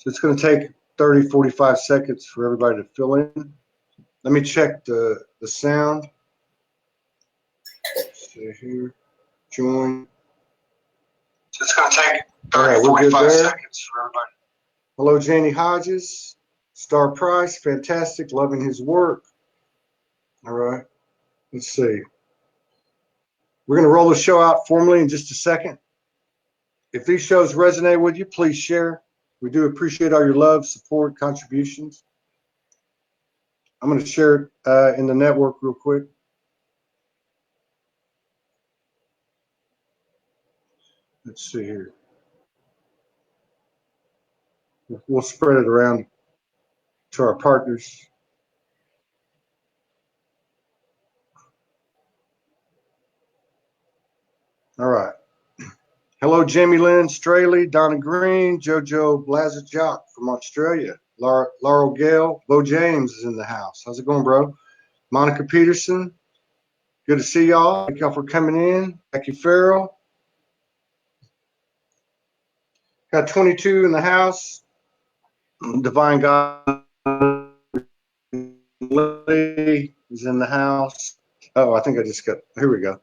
So it's going to take 30, 45 seconds for everybody to fill in. Let me check the sound. Let's see here. Join. So it's going to take 30, 45 seconds for everybody. Hello, Janie Hodges. Star Price, fantastic, loving his work. All right, let's see. We're going to roll the show out formally in just a second. If these shows resonate with you, please share. We do appreciate all your love, support, contributions. I'm going to share it in the network real quick. Let's see here. We'll spread it around to our partners. All right. Hello, Jamie Lynn Straley, Donna Green, Jojo Blazajok from Australia, Laurel Gale, Bo James is in the house. How's it going, bro? Monica Peterson, good to see y'all. Thank y'all for coming in. Becky Farrell. Got 22 in the house. Divine God Lily is in the house. Oh, I think I just got, here we go.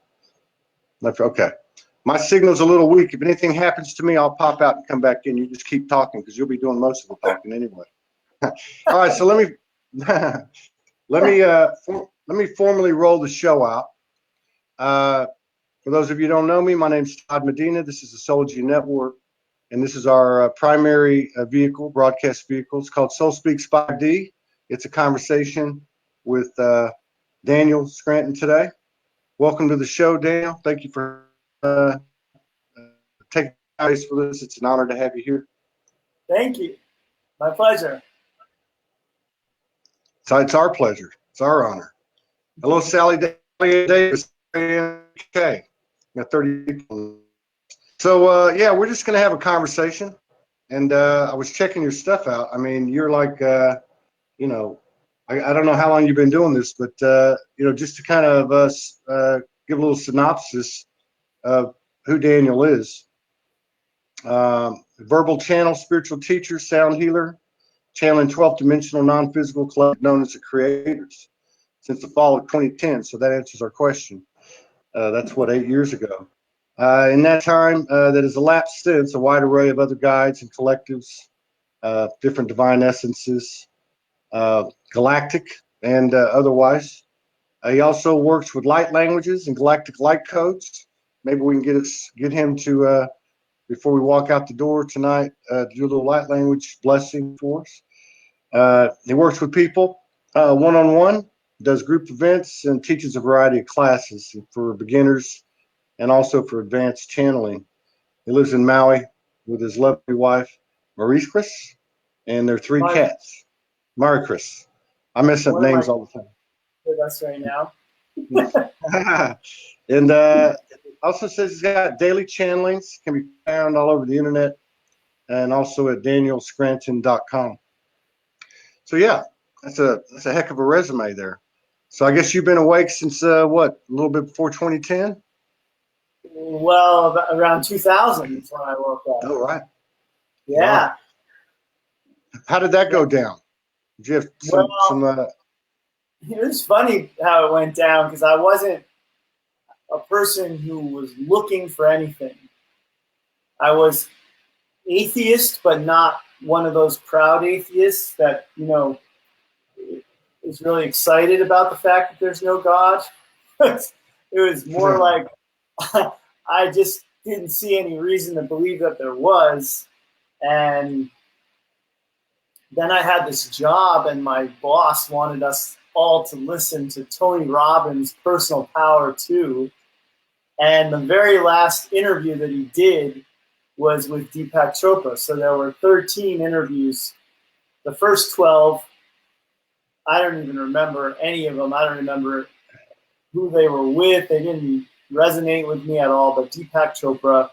Okay. My signal's a little weak. If anything happens to me, I'll pop out and come back in. You just keep talking because you'll be doing most of the talking anyway. All right, so let me formally roll the show out. For those of you who don't know me, my name's Todd Medina. This is the SOULOGY Network, and this is our primary vehicle, broadcast vehicle. It's called SOULSPEAKS 5D. It's a conversation with Daniel Scranton today. Welcome to the show, Daniel. Thank you for taking place with us. It's an honor to have you here. Thank you. My pleasure. So it's our pleasure. It's our honor. Hello, Sally Davis. Okay. Got 30 people. So, yeah, we're just going to have a conversation. And I was checking your stuff out. I mean, you're like, you know, I don't know how long you've been doing this, but, you know, just to kind of give a little synopsis of who Daniel is. Verbal channel, spiritual teacher, sound healer, channeling 12th dimensional non-physical collective known as the Creators since the fall of 2010. So that answers our question. That's what, 8 years ago. In that time that has elapsed since, a wide array of other guides and collectives, different divine essences, galactic and otherwise. He also works with light languages and galactic light codes. Maybe we can get him to, before we walk out the door tonight, do a little light language blessing for us. He works with people one-on-one, does group events, and teaches a variety of classes for beginners and also for advanced channeling. He lives in Maui with his lovely wife, Marie-Chris, and their 3 cats. Marie-Chris. I mess up names all the time. With us right now. And also says he's got daily channelings, can be found all over the internet, and also at danielscranton.com. So yeah, that's a heck of a resume there. So I guess you've been awake since what, a little bit before 2010? Well, around 2000 is when I woke up. Oh, right. Yeah. Wow. How did that go down? Did you have some it was funny how it went down because I wasn't a person who was looking for anything. I was atheist, but not one of those proud atheists that, you know, is really excited about the fact that there's no God. It was more like I just didn't see any reason to believe that there was. And then I had this job and my boss wanted us all to listen to Tony Robbins' Personal Power 2. And the very last interview that he did was with Deepak Chopra. So there were 13 interviews. The first 12, I don't even remember any of them. I don't remember who they were with. They didn't resonate with me at all, but Deepak Chopra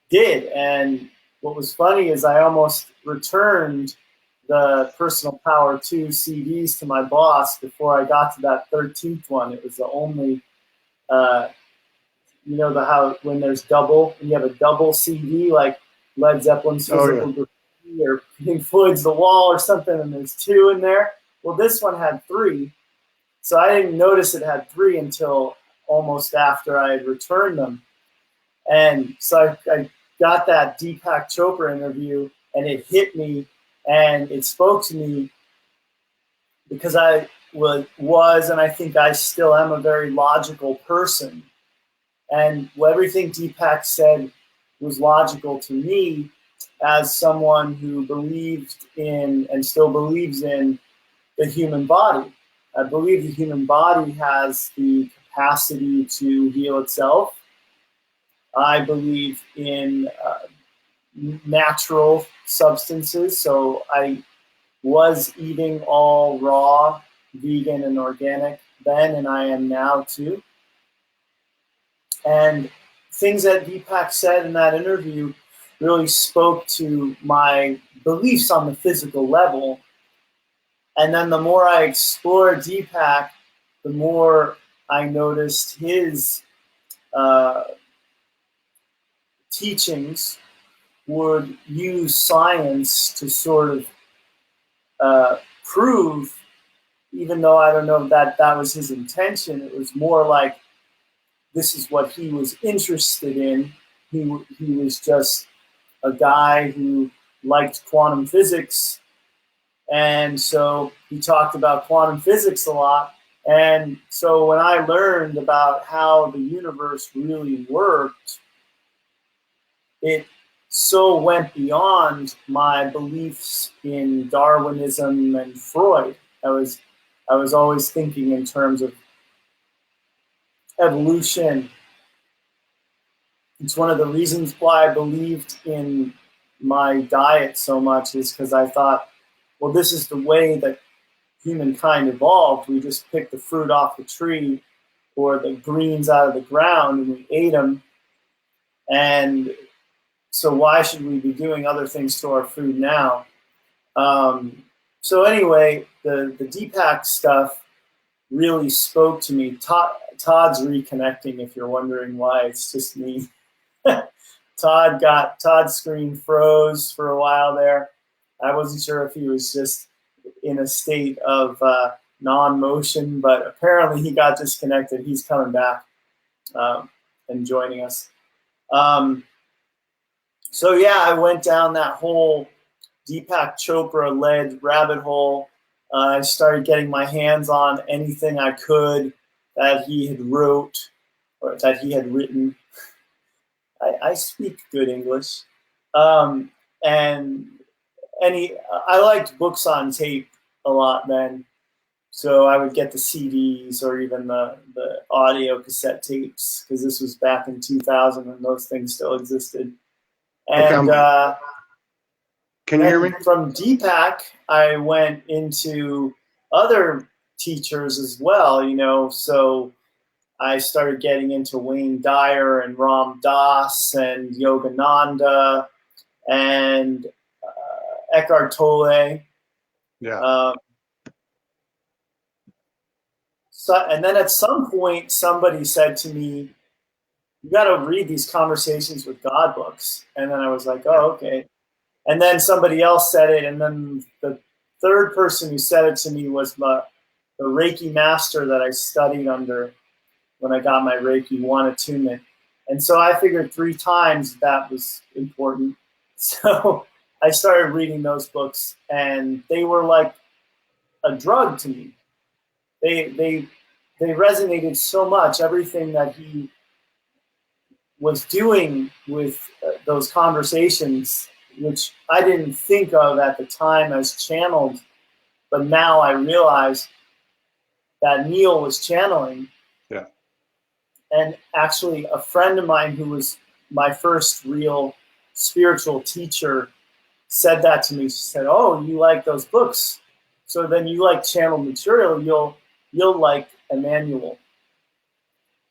did. And what was funny is I almost returned the Personal Power 2 CDs to my boss before I got to that 13th one. It was the only, you know, how when there's double, and you have a double CD like Led Zeppelin's Physical Graffiti, or Pink Floyd's The Wall or something, and there's 2 in there. Well, this one had 3. So I didn't notice it had 3 until almost after I had returned them. And so I got that Deepak Chopra interview, and it hit me, and it spoke to me because I was, and I think I still am, a very logical person. And everything Deepak said was logical to me as someone who believed in and still believes in the human body. I believe the human body has the capacity to heal itself. I believe in natural substances, so I was eating all raw, vegan, and organic then, and I am now too. And things that Deepak said in that interview really spoke to my beliefs on the physical level. And then the more I explored Deepak, the more I noticed his teachings would use science to sort of prove, even though I don't know that that was his intention, it was more like this is what he was interested in. He was just a guy who liked quantum physics, and so he talked about quantum physics a lot. And so when I learned about how the universe really worked, it so went beyond my beliefs in Darwinism and Freud. I was always thinking in terms of evolution. It's one of the reasons why I believed in my diet so much, is because I thought, well, this is the way that humankind evolved. We just picked the fruit off the tree or the greens out of the ground and we ate them. And so why should we be doing other things to our food now? So anyway, the Deepak stuff really spoke to me. Todd's reconnecting, if you're wondering why it's just me. Todd's screen froze for a while there. I wasn't sure if he was just in a state of non-motion, but apparently he got disconnected. He's coming back and joining us. So yeah, I went down that whole Deepak Chopra-led rabbit hole. I started getting my hands on anything I could that he had wrote or that he had written. I speak good English. And I liked books on tape a lot then. So I would get the CDs or even the audio cassette tapes, because this was back in 2000 when those things still existed. And okay, can you hear me? From Deepak, I went into other teachers as well, you know, so I started getting into Wayne Dyer and Ram Dass and Yogananda and Eckhart Tolle. Yeah. And then at some point, somebody said to me, you got to read these Conversations with God books. And then I was like, oh, okay. And then somebody else said it. And then the third person who said it to me was the Reiki master that I studied under when I got my Reiki 1 attunement. And so I figured 3 times that was important. So I started reading those books, and they were like a drug to me. They resonated so much. Everything that he was doing with those conversations, which I didn't think of at the time as channeled, but now I realize that Neil was channeling. Yeah. And actually, a friend of mine who was my first real spiritual teacher said that to me. She said, oh, you like those books, so then you like channeled material, you'll like Emmanuel.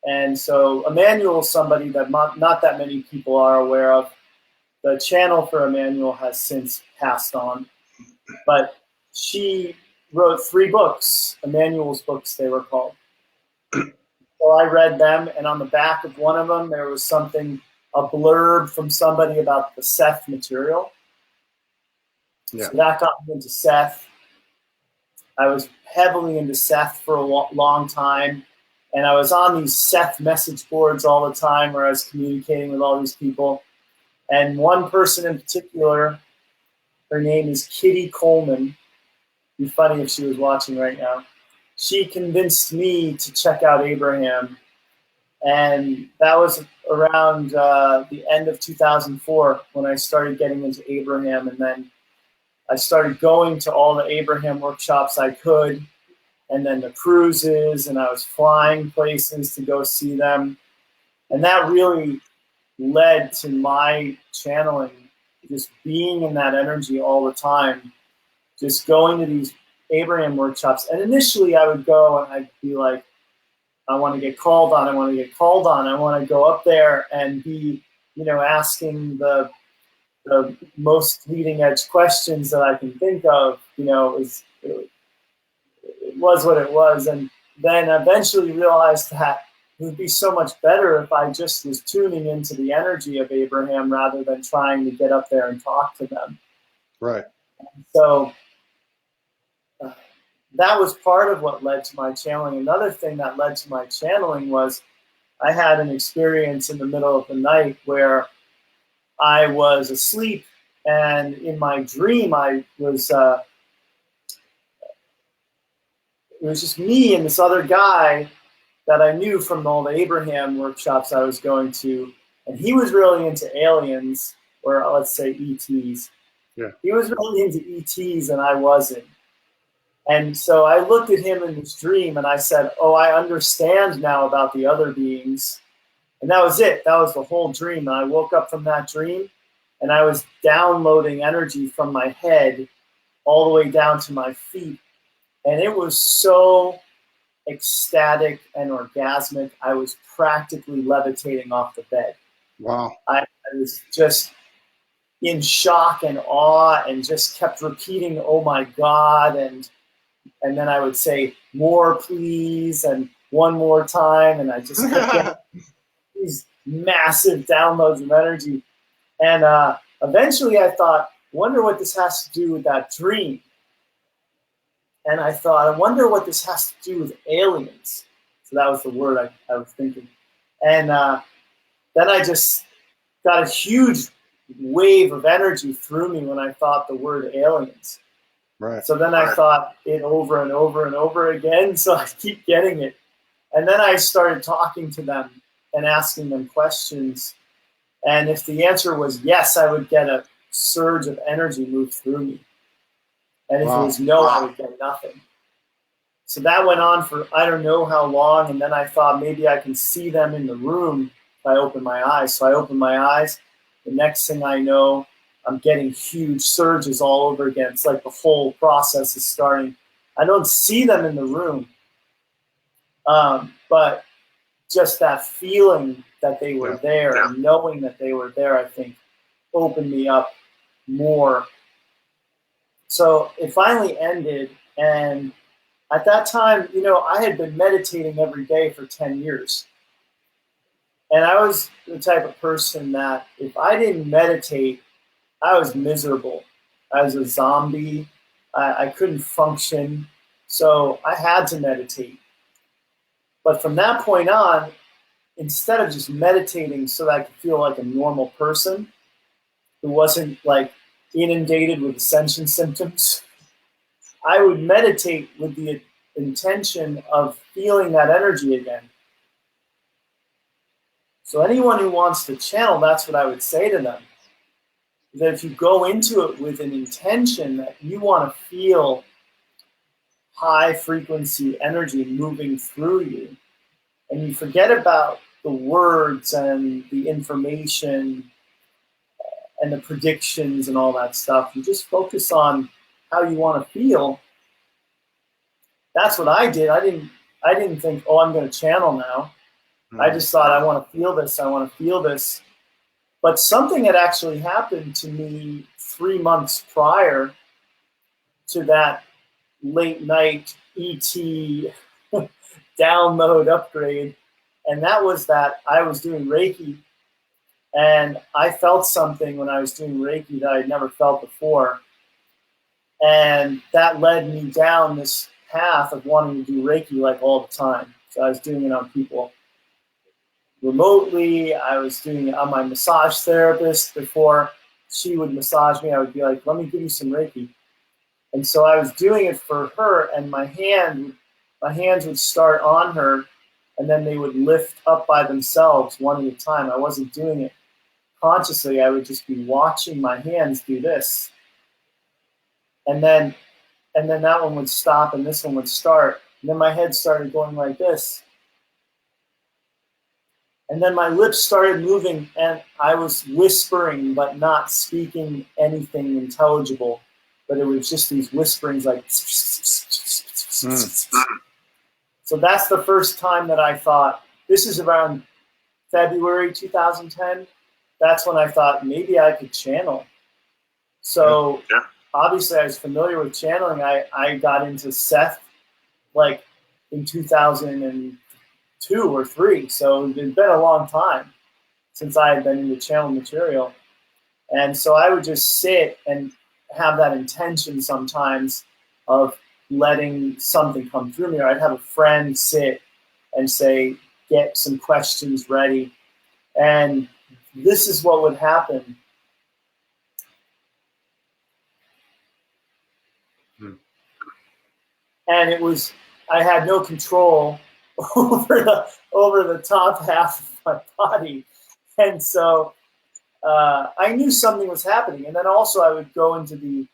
And so Emmanuel is somebody that not that many people are aware of. The channel for Emmanuel has since passed on, but she wrote 3 books, Emmanuel's books they were called. So I read them, and on the back of one of them there was a blurb from somebody about the Seth material. Yeah. So that got me into Seth. I was heavily into Seth for a long time. And I was on these Seth message boards all the time where I was communicating with all these people. And one person in particular, her name is Kitty Coleman. It'd be funny if she was watching right now. She convinced me to check out Abraham. And that was around the end of 2004 when I started getting into Abraham. And then I started going to all the Abraham workshops I could, and then the cruises, and I was flying places to go see them. And that really led to my channeling, just being in that energy all the time, just going to these Abraham workshops. And initially I would go and I'd be like, I want to get called on, I want to get called on, I want to go up there and be, asking the most leading edge questions that I can think of. It was what it was. And then eventually realized that it would be so much better if I just was tuning into the energy of Abraham rather than trying to get up there and talk to them. Right. So that was part of what led to my channeling. Another thing that led to my channeling was I had an experience in the middle of the night where I was asleep, and in my dream I was it was just me and this other guy that I knew from all the Abraham workshops I was going to, and he was really into aliens, or let's say ETs. Yeah. He was really into ETs and I wasn't. And so I looked at him in this dream and I said, oh, I understand now about the other beings. And that was it. That was the whole dream. And I woke up from that dream and I was downloading energy from my head all the way down to my feet. And it was so ecstatic and orgasmic. I was practically levitating off the bed. Wow. I was just in shock and awe and just kept repeating, oh my God. And then I would say, more please, and one more time. And I just kept getting these massive downloads of energy. And eventually I thought, wonder what this has to do with that dream. And I thought, I wonder what this has to do with aliens. So that was the word I was thinking. And then I just got a huge wave of energy through me when I thought the word aliens. Right. So then I thought it over and over and over again, so I keep getting it. And then I started talking to them and asking them questions. And if the answer was yes, I would get a surge of energy move through me. And if it was no, I would get nothing. So that went on for I don't know how long. And then I thought maybe I can see them in the room if I open my eyes. So I opened my eyes. The next thing I know, I'm getting huge surges all over again. It's like the whole process is starting. I don't see them in the room. But just that feeling that they were there and knowing that they were there, I think, opened me up more. So it finally ended. And at that time, I had been meditating every day for 10 years. And I was the type of person that if I didn't meditate, I was miserable. I was a zombie. I couldn't function. So I had to meditate. But from that point on, instead of just meditating so that I could feel like a normal person who wasn't like inundated with ascension symptoms, I would meditate with the intention of feeling that energy again. So anyone who wants to channel, that's what I would say to them. That if you go into it with an intention that you want to feel high frequency energy moving through you, and you forget about the words and the information and the predictions and all that stuff, you just focus on how you want to feel. That's what I did. I didn't think, oh, I'm going to channel now. I just thought, I want to feel this. I want to feel this. But something had actually happened to me 3 months prior to that late night ET download upgrade. And that was that I was doing Reiki. And I felt something when I was doing Reiki that I'd never felt before. And that led me down this path of wanting to do Reiki like all the time. So I was doing it on people remotely. I was doing it on my massage therapist. Before she would massage me, I would be like, let me give you some Reiki. And so I was doing it for her, and my hands would start on her, and then they would lift up by themselves one at a time. I wasn't doing it consciously. I would just be watching my hands do this. And then that one would stop and this one would start. And then my head started going like this. And then my lips started moving, and I was whispering but not speaking anything intelligible. But it was just these whisperings like. So that's the first time that I thought, this is around February 2010. That's when I thought maybe I could channel. So obviously I was familiar with channeling. I got into Seth like in 2002 or 3. So it's been a long time since I had been into channel material. And so I would just sit and have that intention sometimes of letting something come through me. Or I'd have a friend sit and say, get some questions ready. And this is what would happen. And it was, I had no control over the top half of my body. And so I knew something was happening. And then also I would go into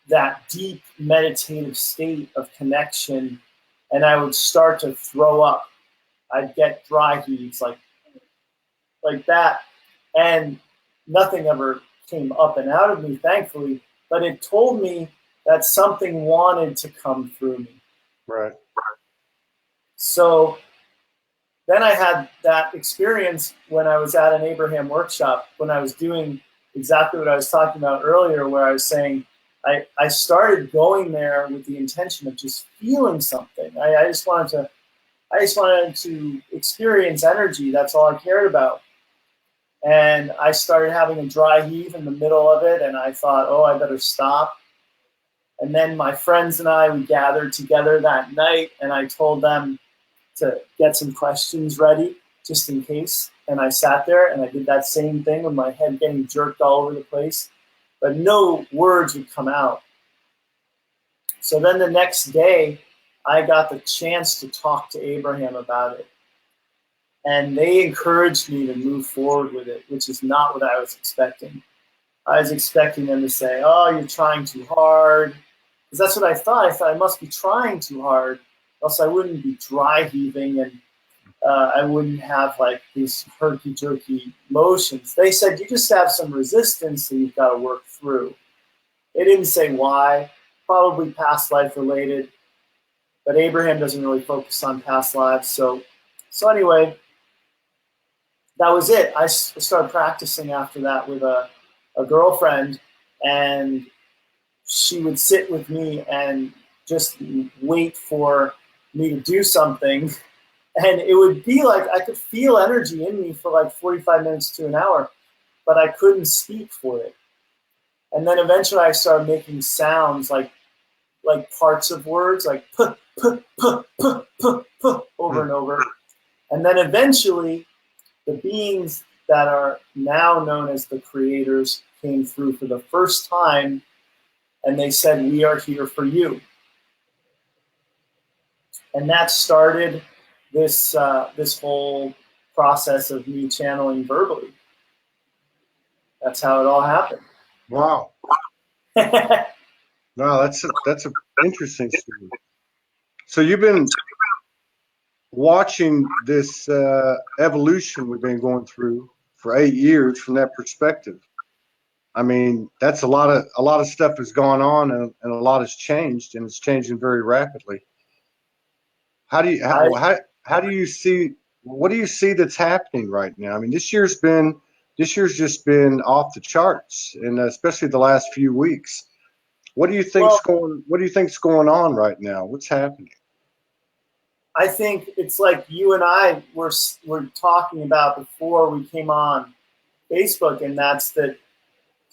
that deep meditative state of connection, and I would start to throw up. I'd get dry heaves like that. And nothing ever came up and out of me, thankfully, but it told me that something wanted to come through me. Right. So then I had that experience when I was at an Abraham workshop, when I was doing exactly what I was talking about earlier, where I was saying I started going there with the intention of just feeling something. I just wanted to experience energy. That's all I cared about. And I started having a dry heave in the middle of it, and I thought, oh, I better stop. And then my friends and I, we gathered together that night, and I told them to get some questions ready, just in case. And I sat there, and I did that same thing with my head getting jerked all over the place, but no words would come out. So then the next day, I got the chance to talk to Abraham about it. And they encouraged me to move forward with it, which is not what I was expecting. I was expecting them to say, oh, you're trying too hard. Because that's what I thought. I thought I must be trying too hard, else I wouldn't be dry heaving, and I wouldn't have like these herky-jerky motions. They said, you just have some resistance that you've got to work through. They didn't say why, probably past life related. But Abraham doesn't really focus on past lives. So anyway, that was it. I started practicing after that with a girlfriend, and she would sit with me and just wait for me to do something. And it would be like I could feel energy in me for like 45 minutes to an hour, but I couldn't speak for it. And then eventually I started making sounds like parts of words, like puh, puh, puh, puh, puh, puh, over and over. And then eventually the beings that are now known as the creators came through for the first time, and they said, we are here for you. And that started this whole process of me channeling verbally. That's how it all happened. Wow. Wow, that's a interesting story. So you've been watching this evolution we've been going through for 8 years from that perspective. I mean, that's a lot of stuff has gone on, and a lot has changed, and it's changing very rapidly. How do you see, what do you see that's happening right now? I mean, this year's just been off the charts, and especially the last few weeks. What do you think's going on right now? What's happening? I think it's like you and I were talking about before we came on Facebook, and that's that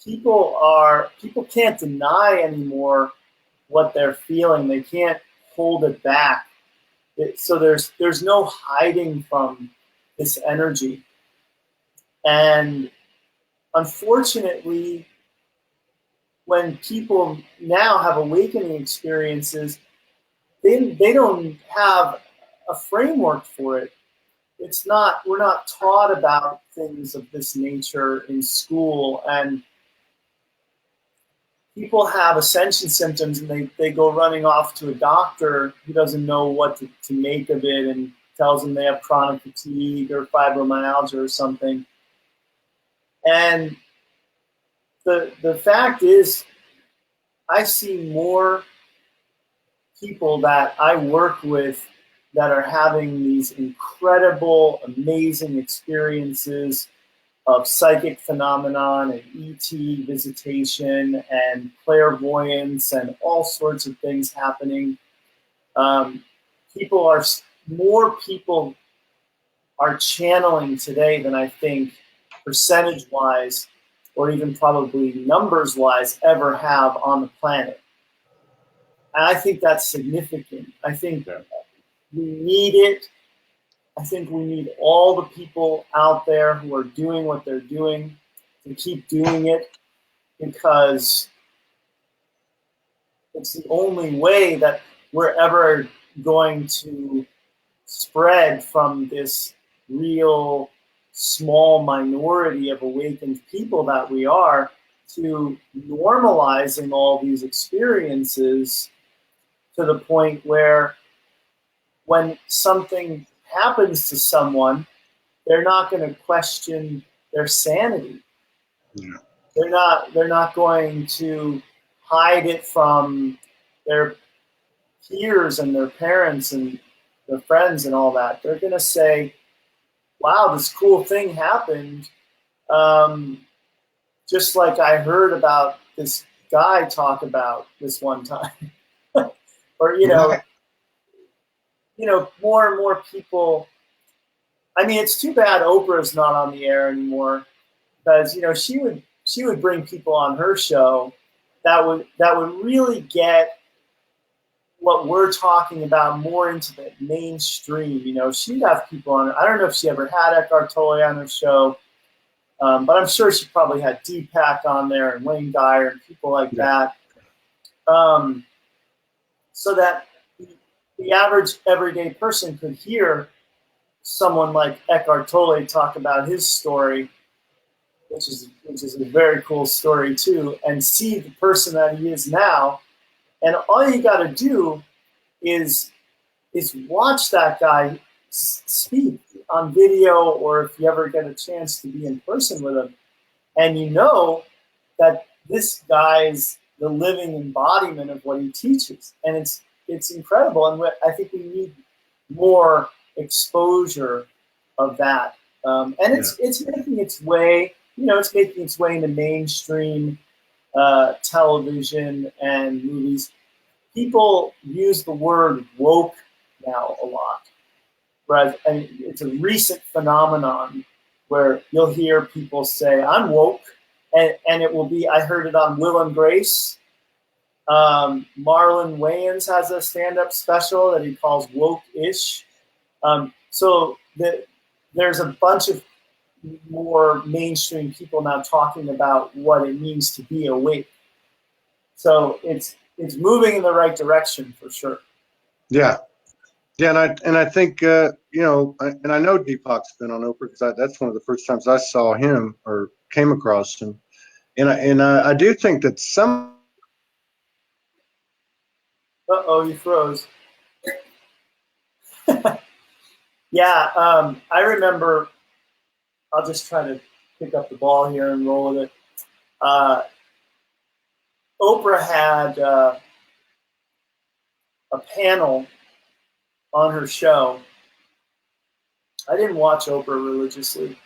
people can't deny anymore what they're feeling. They can't hold it back. So there's no hiding from this energy. And unfortunately, when people now have awakening experiences, they don't have a framework for it. We're not taught about things of this nature in school, and people have ascension symptoms and they go running off to a doctor who doesn't know what to make of it and tells them they have chronic fatigue or fibromyalgia or something. And the fact is, I see more people that I work with that are having these incredible, amazing experiences of psychic phenomenon and ET visitation and clairvoyance and all sorts of things happening. More people are channeling today than I think percentage-wise or even probably numbers-wise ever have on the planet. And I think that's significant. I think we need it. I think we need all the people out there who are doing what they're doing to keep doing it, because it's the only way that we're ever going to spread from this real small minority of awakened people that we are to normalizing all these experiences to the point where when something happens to someone, they're not going to question their sanity. Yeah. They're not going to hide it from their peers and their parents and their friends and all that. They're going to say, wow, this cool thing happened. Just like I heard about this guy talk about this one time. Or, more and more people. I mean, it's too bad Oprah's not on the air anymore, because she would bring people on her show that would really get what we're talking about more into the mainstream. She'd have people on. I don't know if she ever had Eckhart Tolle on her show, but I'm sure she probably had Deepak on there and Wayne Dyer and people like that, so that the average everyday person could hear someone like Eckhart Tolle talk about his story, which is a very cool story too, and see the person that he is now. And all you got to do is watch that guy speak on video, or if you ever get a chance to be in person with him, and that this guy's the living embodiment of what he teaches, and it's incredible. And I think we need more exposure of that, and it's making its way. It's making its way into mainstream television and movies. People use the word woke now a lot, right? And it's a recent phenomenon where you'll hear people say, "I'm woke," and it will be. I heard it on Will and Grace. Marlon Wayans has a stand-up special that he calls Woke-ish. So there's a bunch of more mainstream people now talking about what it means to be awake. So it's moving in the right direction for sure. Yeah, and I think and I know Deepak's been on Oprah, because that's one of the first times I saw him or came across him, and I do think that some. Uh-oh, you froze. Yeah, I remember. I'll just try to pick up the ball here and roll with it. Oprah had a panel on her show. I didn't watch Oprah religiously,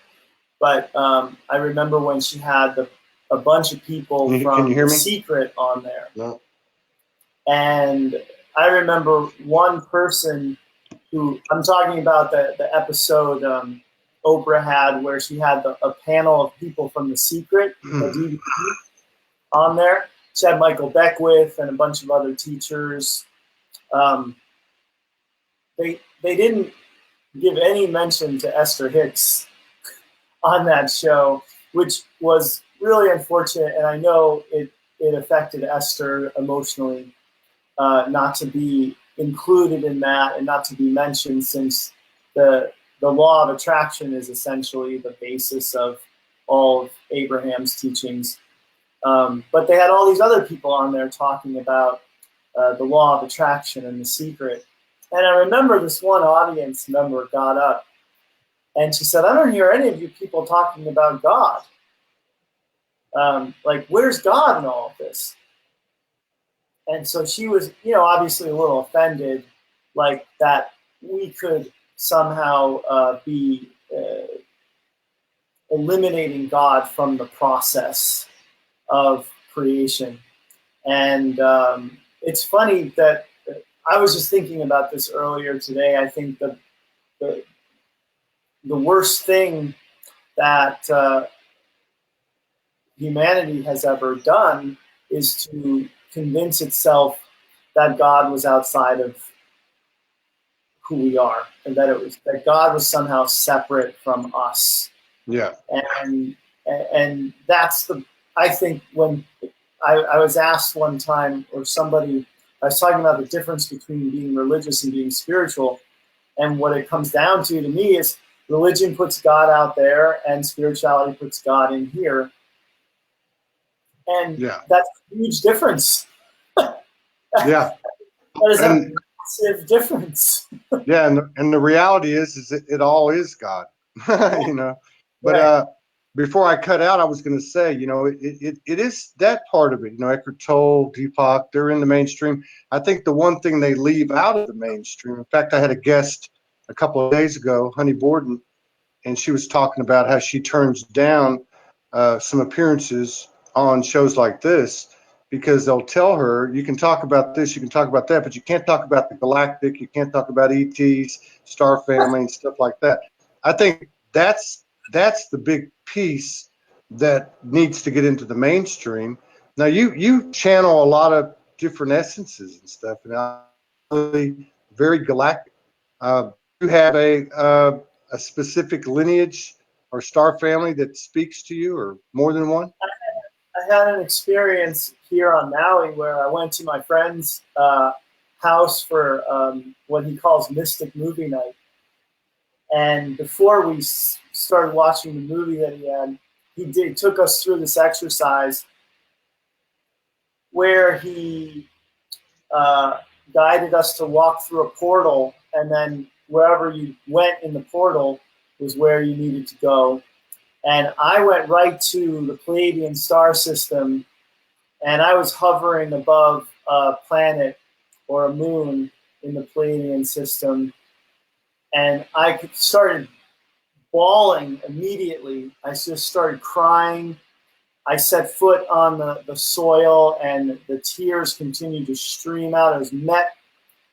but I remember when she had a bunch of people from The Secret on there. No. And I remember one person who, I'm talking about the episode Oprah had where she had a panel of people from The Secret, the DVD, on there. She had Michael Beckwith and a bunch of other teachers. They didn't give any mention to Esther Hicks on that show, which was really unfortunate. And I know it affected Esther emotionally not to be included in that and not to be mentioned, since the law of attraction is essentially the basis of all of Abraham's teachings. But they had all these other people on there talking about the law of attraction and the secret. And I remember this one audience member got up and she said, I don't hear any of you people talking about God. Like, where's God in all of this? And so she was, obviously a little offended, like that we could somehow be eliminating God from the process of creation. And it's funny that I was just thinking about this earlier today. I think the worst thing that humanity has ever done is to convince itself that God was outside of who we are, and that God was somehow separate from us. Yeah. And that's I think when I was asked one time, or somebody, I was talking about the difference between being religious and being spiritual. And what it comes down to me is religion puts God out there and spirituality puts God in here. And that's a huge difference. Yeah. That is a massive difference. Yeah, and the reality is it all is God, But before I cut out, I was going to say, it is that part of it. Eckhart Tolle, Deepak, they're in the mainstream. I think the one thing they leave out of the mainstream. In fact, I had a guest a couple of days ago, Honey Borden, and she was talking about how she turns down some appearances on shows like this because they'll tell her, you can talk about this, you can talk about that, but you can't talk about the galactic, you can't talk about ETs, star family, and stuff like that. I think that's the big piece that needs to get into the mainstream. Now, you channel a lot of different essences and stuff, and really very galactic. You have a specific lineage or star family that speaks to you, or more than one? I had an experience here on Maui where I went to my friend's house for what he calls Mystic Movie Night. And before we started watching the movie that he had, he took us through this exercise where he guided us to walk through a portal, and then wherever you went in the portal was where you needed to go. And I went right to the Pleiadian star system, and I was hovering above a planet or a moon in the Pleiadian system, and I started bawling immediately. I just started crying. I set foot on the soil, and the tears continued to stream out. I was met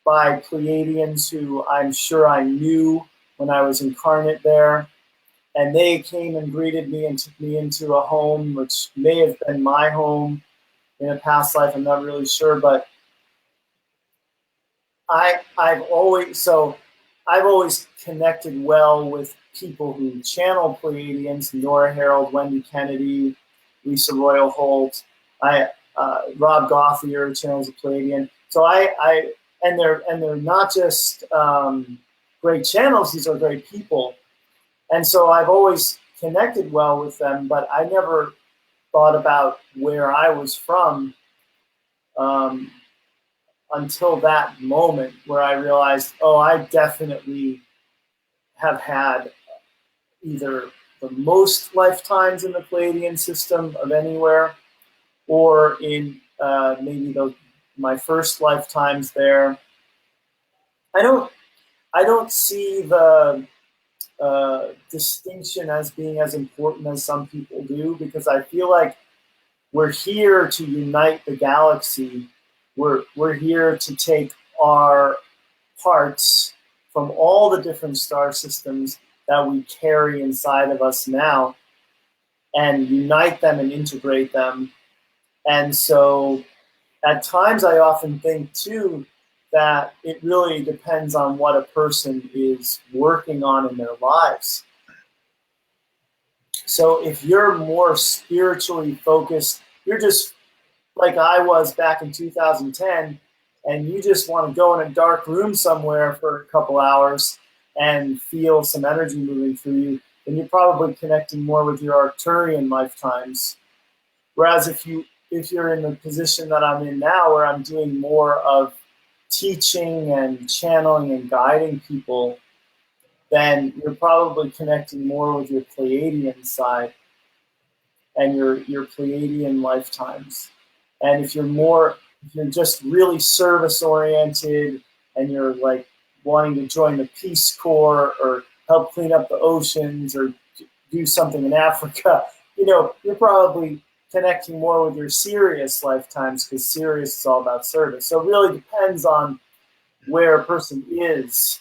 by Pleiadians who I'm sure I knew when I was incarnate there. And they came and greeted me and took me into a home, which may have been my home in a past life. I'm not really sure, but I've always connected well with people who channel Pleiadians: Nora Harold, Wendy Kennedy, Lisa Royal Holt, Rob Gauthier channels a Pleiadian. So and they're not just great channels; these are great people. And so I've always connected well with them, but I never thought about where I was from until that moment where I realized, I definitely have had either the most lifetimes in the Pleiadian system of anywhere, or in maybe my first lifetimes there. I don't see the distinction as being as important as some people do, because I feel like we're here to unite the galaxy. We're here to take our parts from all the different star systems that we carry inside of us now and unite them and integrate them And so at times I often think too that it really depends on what a person is working on in their lives. So if you're more spiritually focused, you're just like I was back in 2010, and you just want to go in a dark room somewhere for a couple hours and feel some energy moving through you, then you're probably connecting more with your Arcturian lifetimes. Whereas if you're in the position that I'm in now, where I'm doing more of teaching and channeling and guiding people, then you're probably connecting more with your Pleiadian side and your Pleiadian lifetimes. And if you're just really service oriented and you're like wanting to join the Peace Corps or help clean up the oceans or do something in Africa, you're probably connecting more with your Sirius lifetimes, because Sirius is all about service. So it really depends on where a person is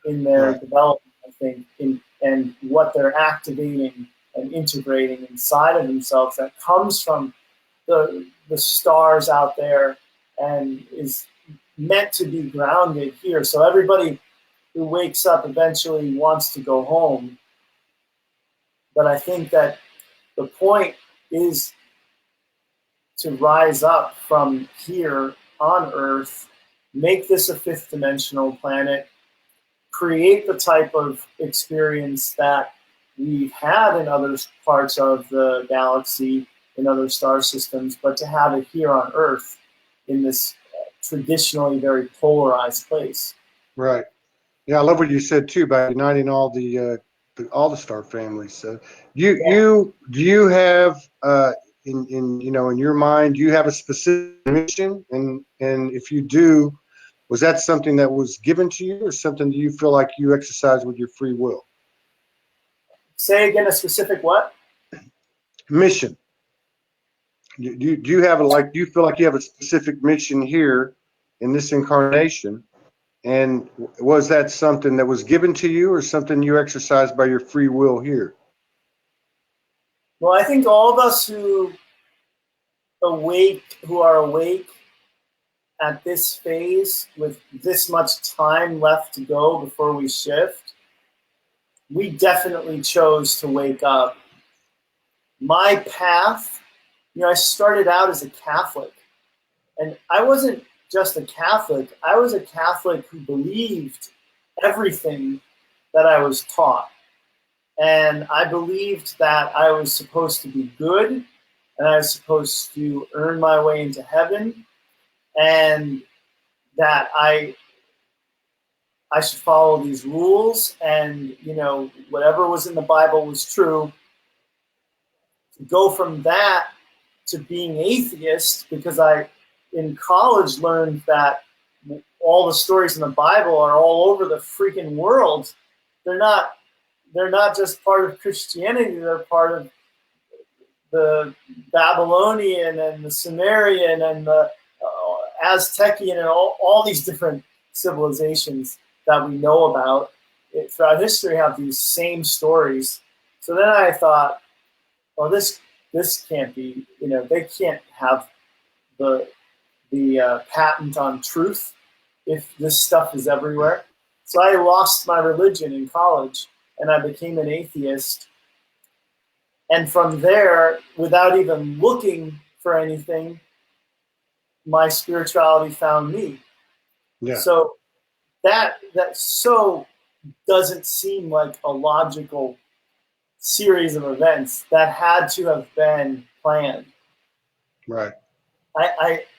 in their development, I think, and what they're activating and integrating inside of themselves that comes from the stars out there and is meant to be grounded here. So everybody who wakes up eventually wants to go home. But I think that the point is to rise up from here on Earth, make this a fifth dimensional planet, create the type of experience that we've had in other parts of the galaxy, in other star systems, but to have it here on Earth in this traditionally very polarized place. Right. Yeah, I love what you said too about uniting all the star families. So do you have in your mind, do you have a specific mission? And if you do, was that something that was given to you, or something that you feel like you exercise with your free will? Say again, a specific what? Mission. Do you have do you feel like you have a specific mission here in this incarnation? And was that something that was given to you, or something you exercised by your free will here? Well, I think all of us who are awake at this phase with this much time left to go before we shift, we definitely chose to wake up. My path, I started out as a Catholic, and I wasn't just a Catholic. I was a Catholic who believed everything that I was taught. And I believed that I was supposed to be good, and I was supposed to earn my way into heaven, and that I should follow these rules, and whatever was in the Bible was true. To go from that to being atheist, because I in college learned that all the stories in the Bible are all over the freaking world. They're not just part of Christianity, they're part of the Babylonian and the Sumerian and the Aztecian and all these different civilizations that we know about throughout history have these same stories. So then I thought, well, this can't be, they can't have the patent on truth if this stuff is everywhere. So I lost my religion in college and I became an atheist. And from there, without even looking for anything, my spirituality found me. Yeah. So that so doesn't seem like a logical series of events that had to have been planned. Right.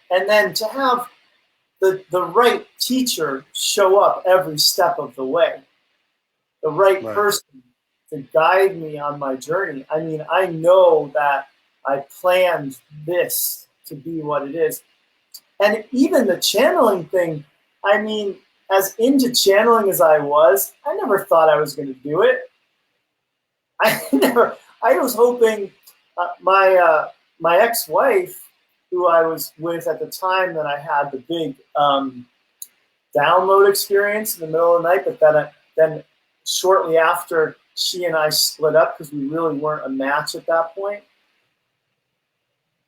And then to have the right teacher show up every step of the way, the right person to guide me on my journey. I mean, I know that I planned this to be what it is. And even the channeling thing, I mean, as into channeling as I was, I never thought I was going to do it. I was hoping my ex-wife, who I was with at the time that I had the big download experience in the middle of the night, but then shortly after, she and I split up because we really weren't a match at that point.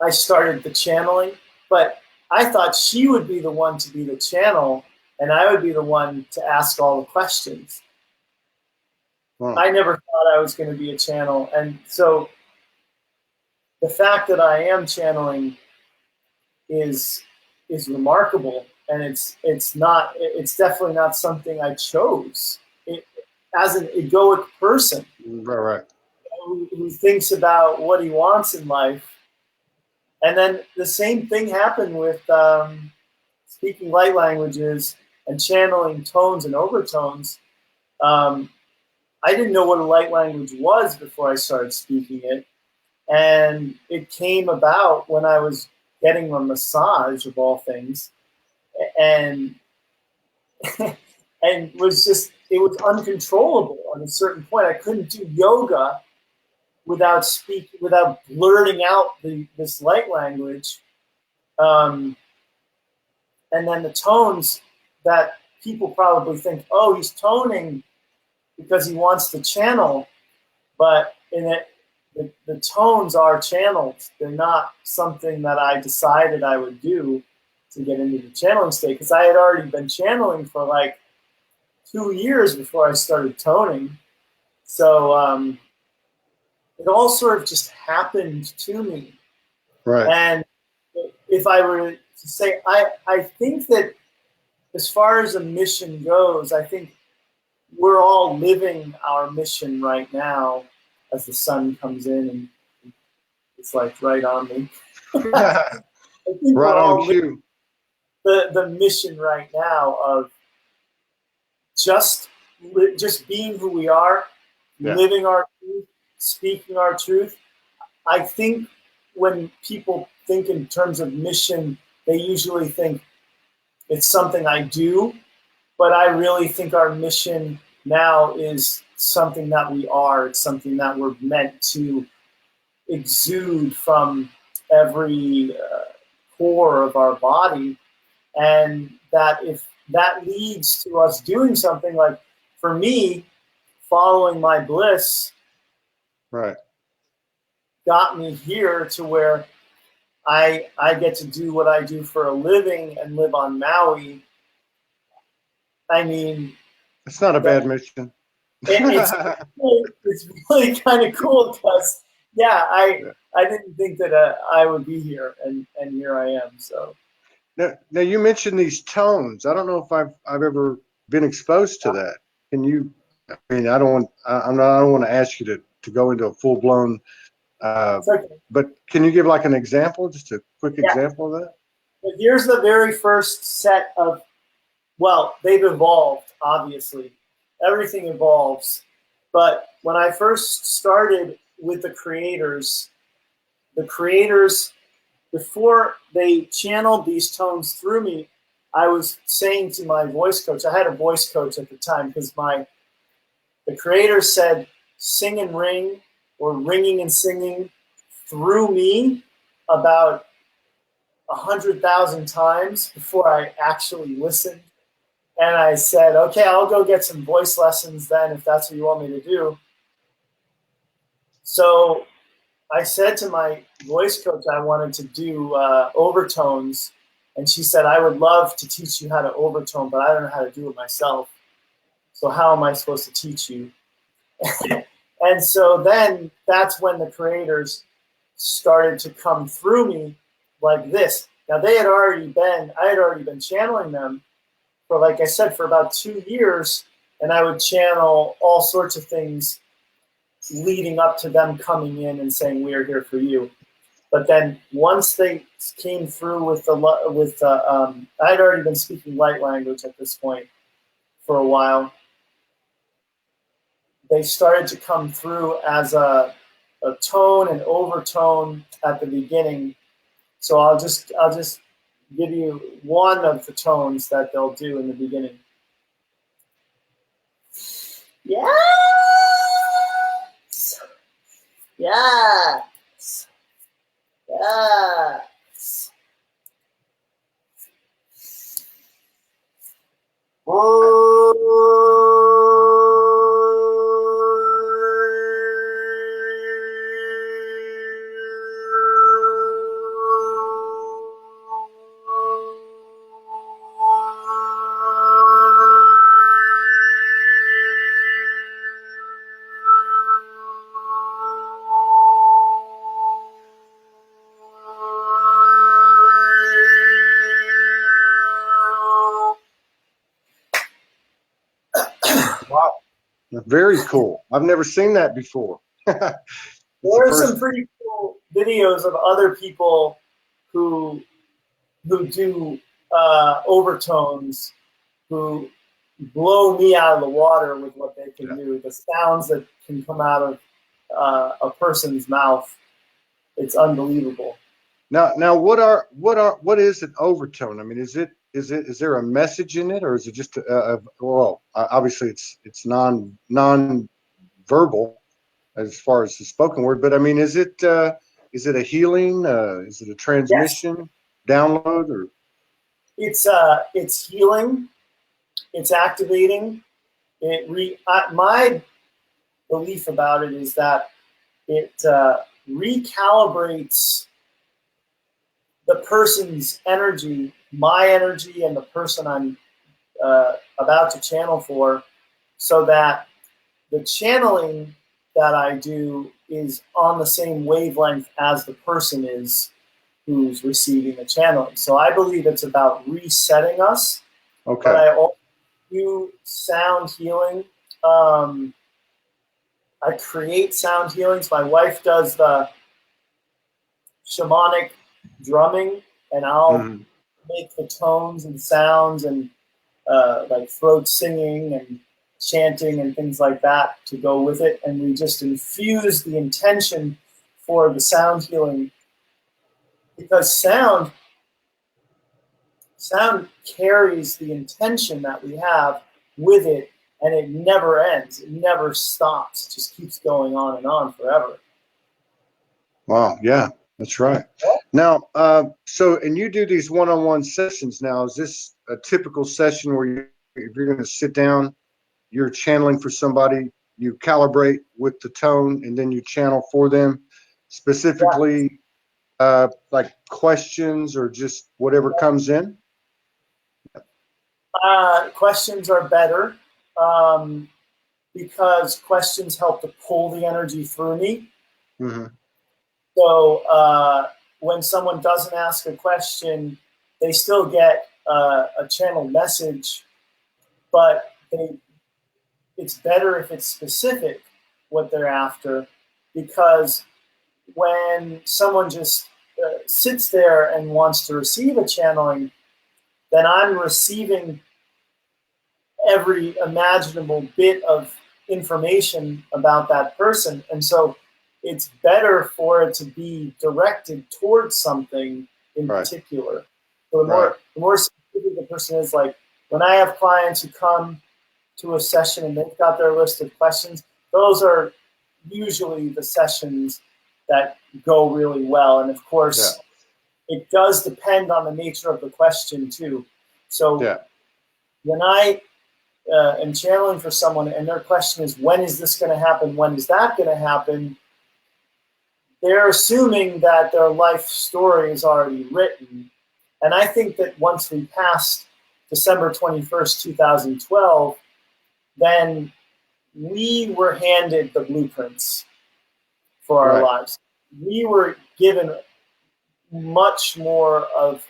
I started the channeling, but I thought she would be the one to be the channel, and I would be the one to ask all the questions. Wow. I never thought I was going to be a channel. And so the fact that I am channeling is remarkable, and it's definitely not something I chose. As an egoic person Right. who thinks about what he wants in life. And then the same thing happened with speaking light languages and channeling tones and overtones. I didn't know what a light language was before I started speaking it. And it came about when I was getting a massage, of all things. And and it was uncontrollable at a certain point. I couldn't do yoga without blurting out this light language. And then the tones that people probably think, oh, he's toning because he wants to channel, but the tones are channeled. They're not something that I decided I would do to get into the channeling state, because I had already been channeling for like 2 years before I started toning. So it all sort of just happened to me. Right. And if I were to say, I think that as far as a mission goes, I think we're all living our mission right now as the sun comes in and it's like right on me. I think Right we're all on cue. the mission right now of just being who we are, Yeah. living our truth, speaking our truth. I think when people think in terms of mission, they usually think it's something I do, but I really think our mission now is something that we are. It's something that we're meant to exude from every core of our body, and that if that leads to us doing something, like for me, following my bliss Right. got me here to where I get to do what I do for a living and live on Maui. I mean, It's not a bad mission. it's really kind of cool because, yeah, I didn't think that I would be here, and here I am. So Now you mentioned these tones. I don't know if I've ever been exposed to that. Can you? I mean, I don't want to ask you to go into a full blown. okay. But can you give like an example, just a quick example of that? But here's the very first set of, well, they've evolved, obviously. Everything evolves. But when I first started with the creators, before they channeled these tones through me, I was saying to my voice coach, I had a voice coach at the time, because the creators said, sing and ring, or ringing and singing through me about 100,000 times before I actually listened. And I said, okay, I'll go get some voice lessons then, if that's what you want me to do. So I said to my voice coach I wanted to do overtones, and she said, I would love to teach you how to overtone, but I don't know how to do it myself. So how am I supposed to teach you? And so then that's when the creators started to come through me like this. Now I had already been channeling them for, like I said, for about 2 years, and I would channel all sorts of things leading up to them coming in and saying, we are here for you. But then once they came through I had already been speaking light language at this point for a while. They started to come through as a tone and overtone at the beginning. So I'll just give you one of the tones that they'll do in the beginning. Yes. Yes. Yes. Very cool. I've never seen that before. There are some pretty cool videos of other people who do overtones, who blow me out of the water with what they can do. The sounds that can come out of a person's mouth, it's unbelievable. Now, what is an overtone? I mean, is there a message in it, or is it just well, obviously it's non-verbal as far as the spoken word, but I mean, is it a healing? Is it a transmission, download, or? It's healing. It's activating. My belief about it is that it recalibrates the person's energy, my energy, and the person I'm about to channel for, so that the channeling that I do is on the same wavelength as the person is who's receiving the channeling. So I believe it's about resetting us. Okay. But I also do sound healing. I create sound healings. My wife does the shamanic drumming, and I'll make the tones and sounds and like throat singing and chanting and things like that to go with it. And we just infuse the intention for the sound healing, because sound carries the intention that we have with it, and it never ends. It never stops. It just keeps going on and on forever. Wow. Yeah, that's right. Now, and you do these one-on-one sessions now. Is this a typical session where if you're going to sit down, you're channeling for somebody, you calibrate with the tone, and then you channel for them specifically, like questions or just whatever comes in? Questions are better because questions help to pull the energy through me. Mm-hmm. So when someone doesn't ask a question, they still get a channeled message, but it's better if it's specific what they're after, because when someone just sits there and wants to receive a channeling, then I'm receiving every imaginable bit of information about that person. And so it's better for it to be directed towards something in particular. So the more specific the person is, like when I have clients who come to a session and they've got their list of questions, those are usually the sessions that go really well. And of course, it does depend on the nature of the question too. So when I am channeling for someone and their question is, when is this going to happen? When is that going to happen? They're assuming that their life story is already written. And I think that once we pass December 21st, 2012, then we were handed the blueprints for our lives. We were given much more of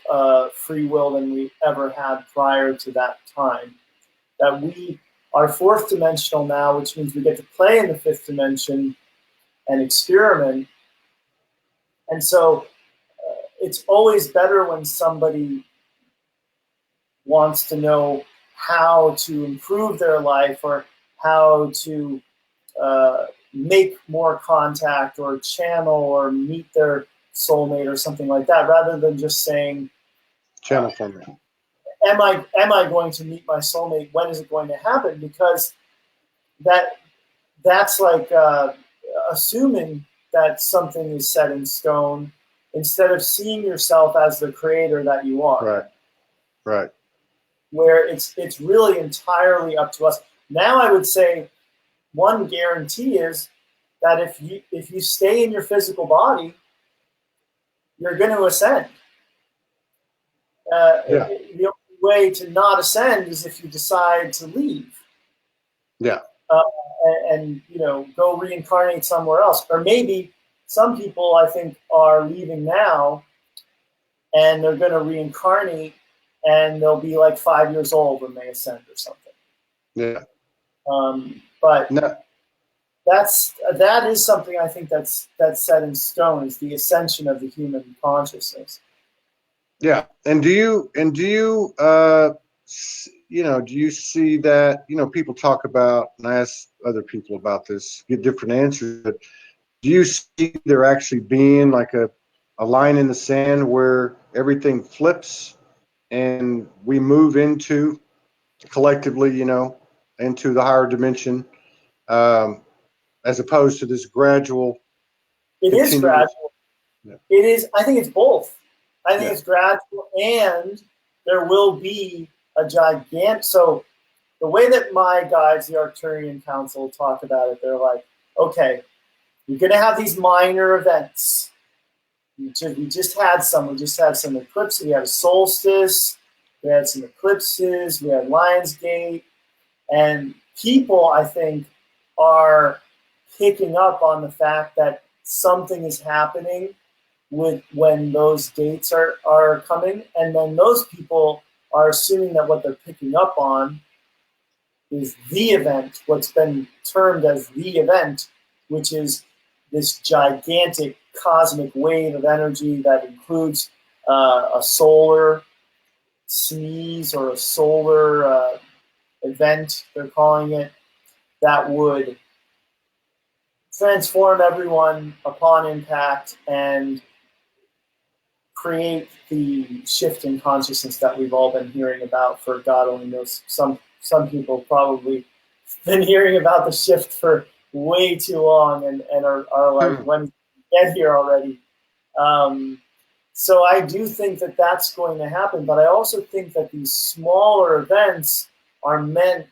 free will than we ever had prior to that time. That we are fourth dimensional now, which means we get to play in the fifth dimension and experiment. And so it's always better when somebody wants to know how to improve their life or how to make more contact or channel or meet their soulmate or something like that, rather than just saying, channel for me. Am I going to meet my soulmate? When is it going to happen? Because that's like assuming that something is set in stone instead of seeing yourself as the creator that you are. Right. Where it's really entirely up to us. Now I would say one guarantee is that if you stay in your physical body, you're going to ascend. The only way to not ascend is if you decide to leave. And go reincarnate somewhere else. Or maybe some people, I think, are leaving now and they're going to reincarnate and they'll be like 5 years old when they ascend or something. But No. that is something I think that's set in stone, is the ascension of the human consciousness. Yeah. And do you do you see that, people talk about, and I ask other people about this, get different answers, but do you see there actually being like a line in the sand where everything flips and we move into collectively, into the higher dimension, as opposed to this gradual, It is continuous? gradual. Yeah. It is. I think it's both. I think Yeah. it's gradual, and there will be a gigantic. So the way that my guides, the Arcturian Council, talk about it, they're like, okay, you're going to have these minor events. We just had some. We just had some eclipses. We had a solstice. We had some eclipses. We had Lionsgate. And people, I think, are picking up on the fact that something is happening with when those dates are coming. And then those people are assuming that what they're picking up on is the event, what's been termed as the event, which is this gigantic cosmic wave of energy that includes a solar sneeze or a solar event, they're calling it, that would transform everyone upon impact and create the shift in consciousness that we've all been hearing about for God only knows. Some people probably been hearing about the shift for way too long and are like, when did we get here already? So I do think that that's going to happen, but I also think that these smaller events are meant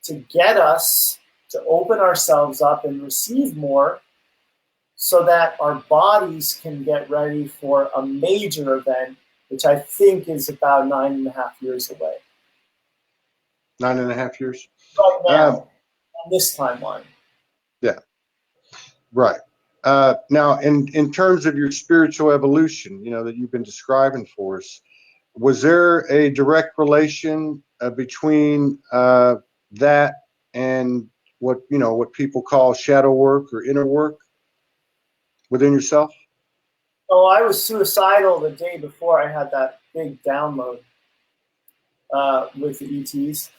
to get us to open ourselves up and receive more so that our bodies can get ready for a major event, which I think is about 9.5 years away. 9.5 years? Right now, on this timeline. Yeah. Right. Now, in terms of your spiritual evolution, that you've been describing for us, was there a direct relation between that and what people call shadow work or inner work within yourself? Oh, I was suicidal the day before I had that big download with the ETs.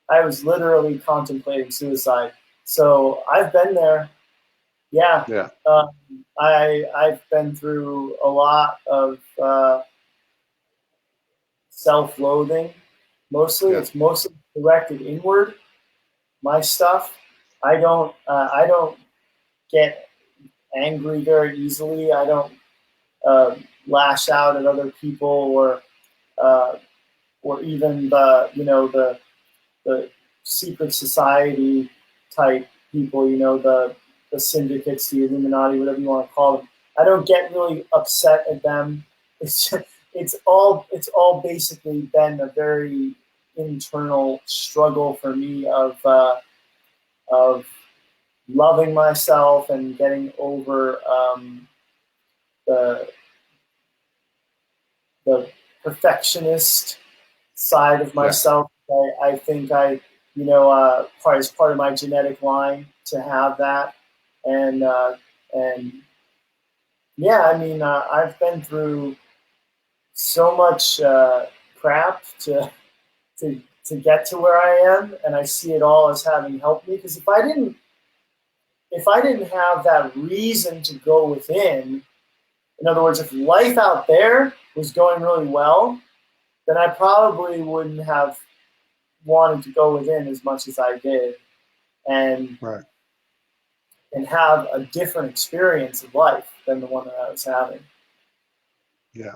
I was literally contemplating suicide. So I've been there. Yeah. Yeah. I've been through a lot of self-loathing. Mostly, Yeah. it's mostly directed inward. My stuff. I don't get angry very easily. I don't lash out at other people or even the secret society type people. The syndicates, the Illuminati, whatever you want to call them. I don't get really upset at them. It's all basically been a very internal struggle for me of loving myself and getting over the perfectionist side of myself. I think as part of my genetic line to have that, and yeah, I mean, I've been through so much crap to get to where I am, and I see it all as having helped me. Because if I didn't have that reason to go within, in other words, if life out there was going really well, then I probably wouldn't have wanted to go within as much as I did, and have a different experience of life than the one that I was having. Yeah.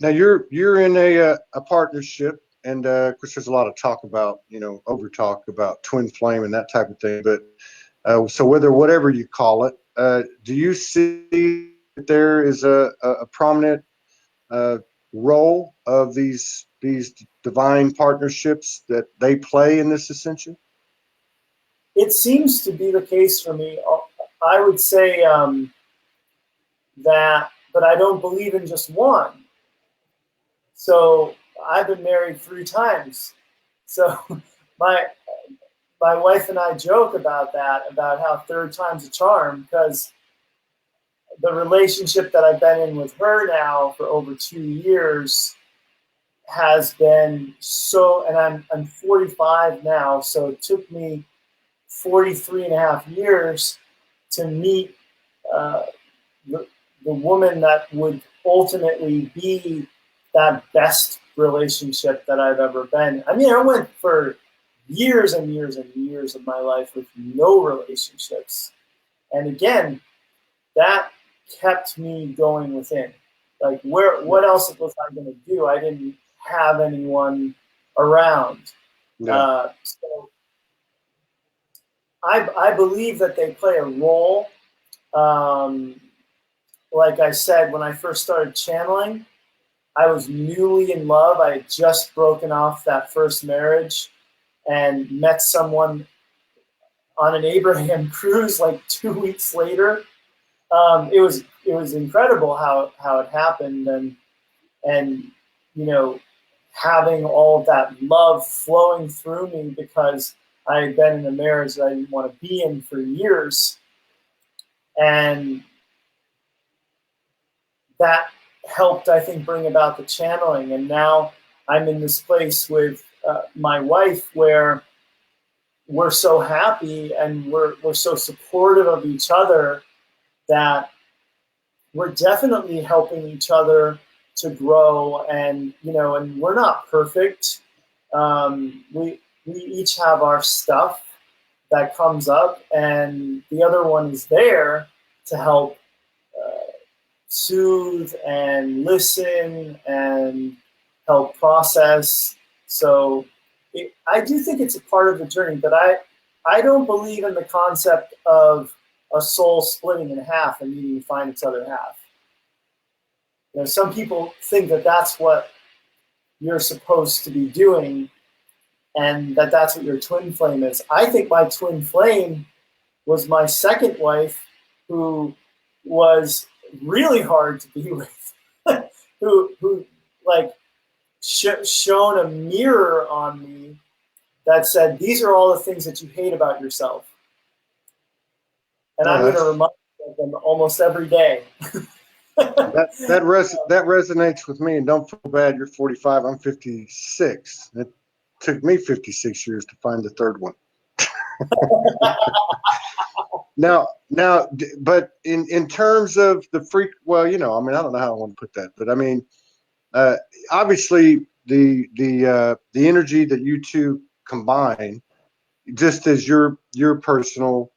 Now you're in a partnership, and of course there's a lot of talk about, over talk about twin flame and that type of thing. But so whatever you call it, do you see that there is a prominent role of these divine partnerships that they play in this ascension? It seems to be the case for me. I would say that, but I don't believe in just one. So I've been married 3 times. So my wife and I joke about that, about how third time's a charm, because the relationship that I've been in with her now for over 2 years has been so, and I'm 45 now, so it took me 43 and a half years to meet the woman that would ultimately be that best relationship that I've ever been. I mean, I went for years and years and years of my life with no relationships. And again, that kept me going within. Like, what else was I going to do? I didn't have anyone around. Yeah. So I believe that they play a role. Like I said, when I first started channeling, I was newly in love. I had just broken off that first marriage and met someone on an Abraham cruise like 2 weeks later. It was incredible how it happened, and you know, having all of that love flowing through me because I had been in a marriage that I didn't want to be in for years, and that helped, I think, bring about the channeling. And now I'm in this place with my wife where we're so happy and we're so supportive of each other that we're definitely helping each other to grow. And and we're not perfect. We each have our stuff that comes up, and the other one is there to help soothe and listen and help process. So I do think it's a part of the journey, but I don't believe in the concept of a soul splitting in half and needing to find its other half. Some people think that that's what you're supposed to be doing and that that's what your twin flame is. I think my twin flame was my second wife, who was really hard to be with, who like shone a mirror on me that said, these are all the things that you hate about yourself. And I'm going to remind you of them almost every day. that resonates with me, and don't feel bad. You're 45. I'm 56. It took me 56 years to find the third one. Now, but in terms of the freak, well, I mean, I don't know how I want to put that, but I mean, obviously the energy that you two combine, just as your personal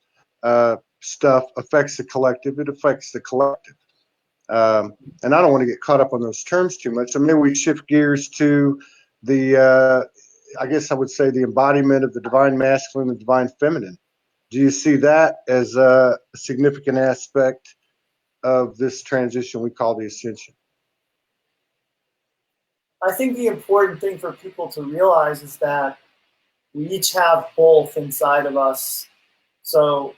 stuff affects the collective, it affects the collective. And I don't want to get caught up on those terms too much. So maybe we shift gears to the, I guess I would say, the embodiment of the divine masculine and divine feminine. Do you see that as a significant aspect of this transition we call the ascension? I think the important thing for people to realize is that we each have both inside of us. So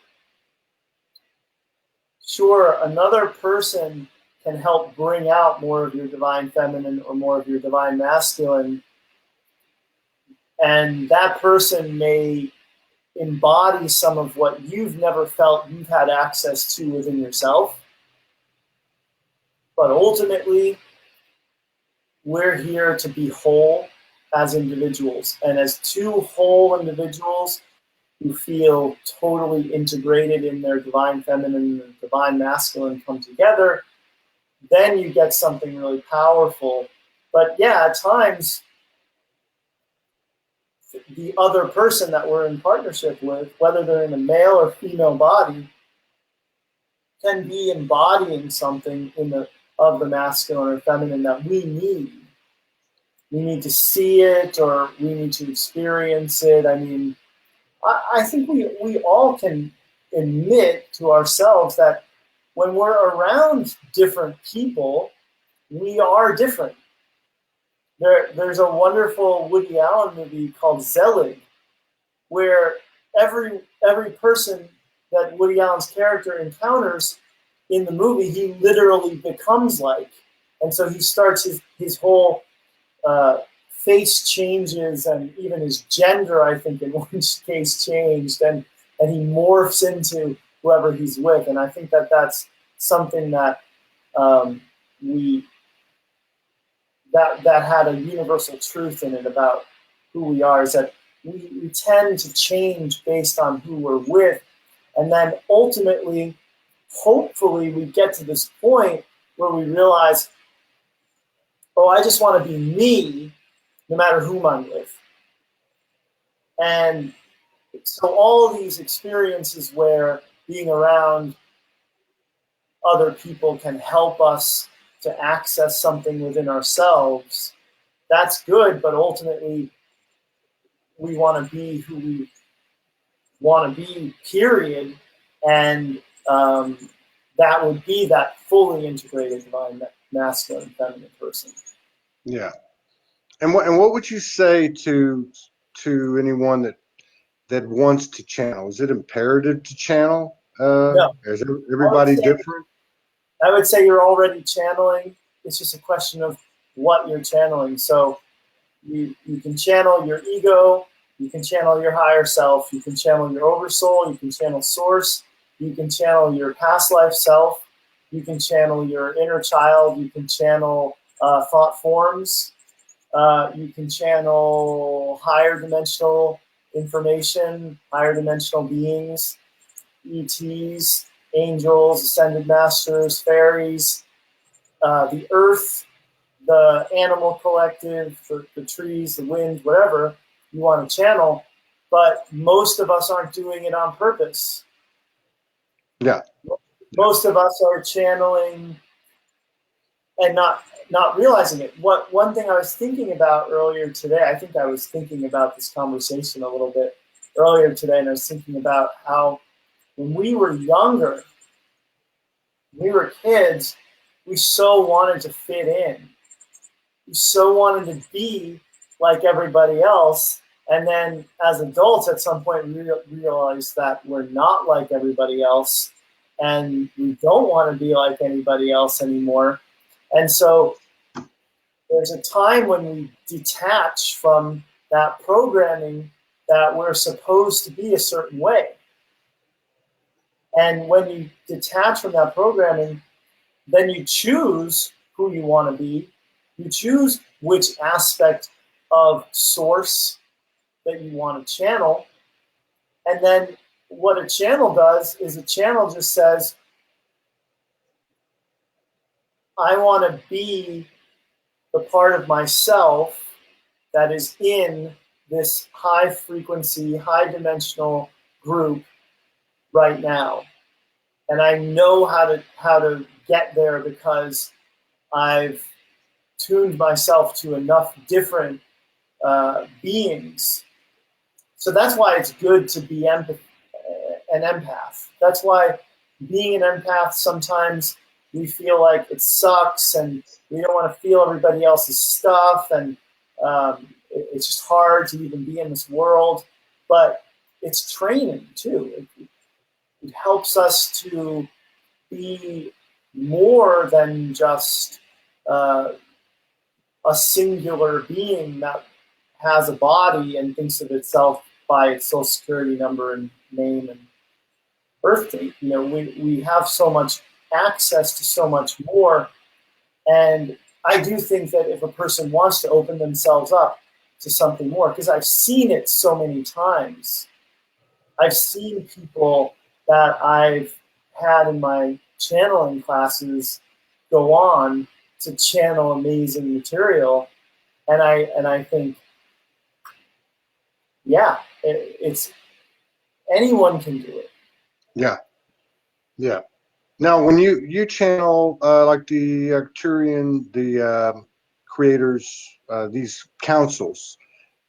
sure, another person can help bring out more of your divine feminine or more of your divine masculine. And that person may embody some of what you've never felt you've had access to within yourself. But ultimately, we're here to be whole as individuals. And as two whole individuals who feel totally integrated in their divine feminine and divine masculine come together, then you get something really powerful. But yeah, at times, the other person that we're in partnership with, whether they're in a male or female body, can be embodying something of the masculine or feminine that we need. We need to see it, or we need to experience it. I mean, I think we all can admit to ourselves that when we're around different people, we are different. There's a wonderful Woody Allen movie called Zelig, where every person that Woody Allen's character encounters in the movie, he literally becomes like. And so he starts his whole face changes, and even his gender, I think, in one case changed, and he morphs into whoever he's with. And I think that that's something that that had a universal truth in it about who we are, is that we tend to change based on who we're with. And then ultimately, hopefully, we get to this point where we realize, oh, I just want to be me, no matter whom I'm with. And so all these experiences where being around other people can help us to access something within ourselves, that's good, but ultimately we want to be who we want to be, period. And that would be that fully integrated divine masculine and feminine person. Yeah. And what would you say to anyone that wants to channel? Is it imperative to channel? No. Is everybody different? I would say you're already channeling. It's just a question of what you're channeling. So you can channel your ego, you can channel your higher self, you can channel your oversoul, you can channel source, you can channel your past life self, you can channel your inner child, you can channel thought forms, you can channel higher dimensional information, higher dimensional beings, ETs, angels, ascended masters, fairies, the earth, the animal collective, the trees, the wind, whatever you want to channel. But most of us aren't doing it on purpose. Yeah. Most of us are channeling and not realizing it. One thing I was thinking about earlier today, I think I was thinking about this conversation a little bit earlier today, and I was thinking about how when we were younger, when we were kids, we so wanted to fit in. We so wanted to be like everybody else. And then as adults, at some point, we realized that we're not like everybody else, and we don't want to be like anybody else anymore. And so there's a time when we detach from that programming that we're supposed to be a certain way. And when you detach from that programming, then you choose who you want to be. You choose which aspect of source that you want to channel. And then what a channel does is a channel just says, I want to be the part of myself that is in this high frequency, high dimensional group right now. And I know how to get there because I've tuned myself to enough different beings. So that's why it's good to be an empath. That's why being an empath, sometimes we feel like it sucks and we don't want to feel everybody else's stuff, and it's just hard to even be in this world. But it's training too. It helps us to be more than just a singular being that has a body and thinks of itself by its social security number and name and birth date. You know, we have so much access to so much more. And I do think that if a person wants to open themselves up to something more, because I've seen it so many times. I've seen people that I've had in my channeling classes go on to channel amazing material. And I think, yeah, it's anyone can do it. Yeah. Yeah. Now, when you channel like the Arcturian, the creators, these councils,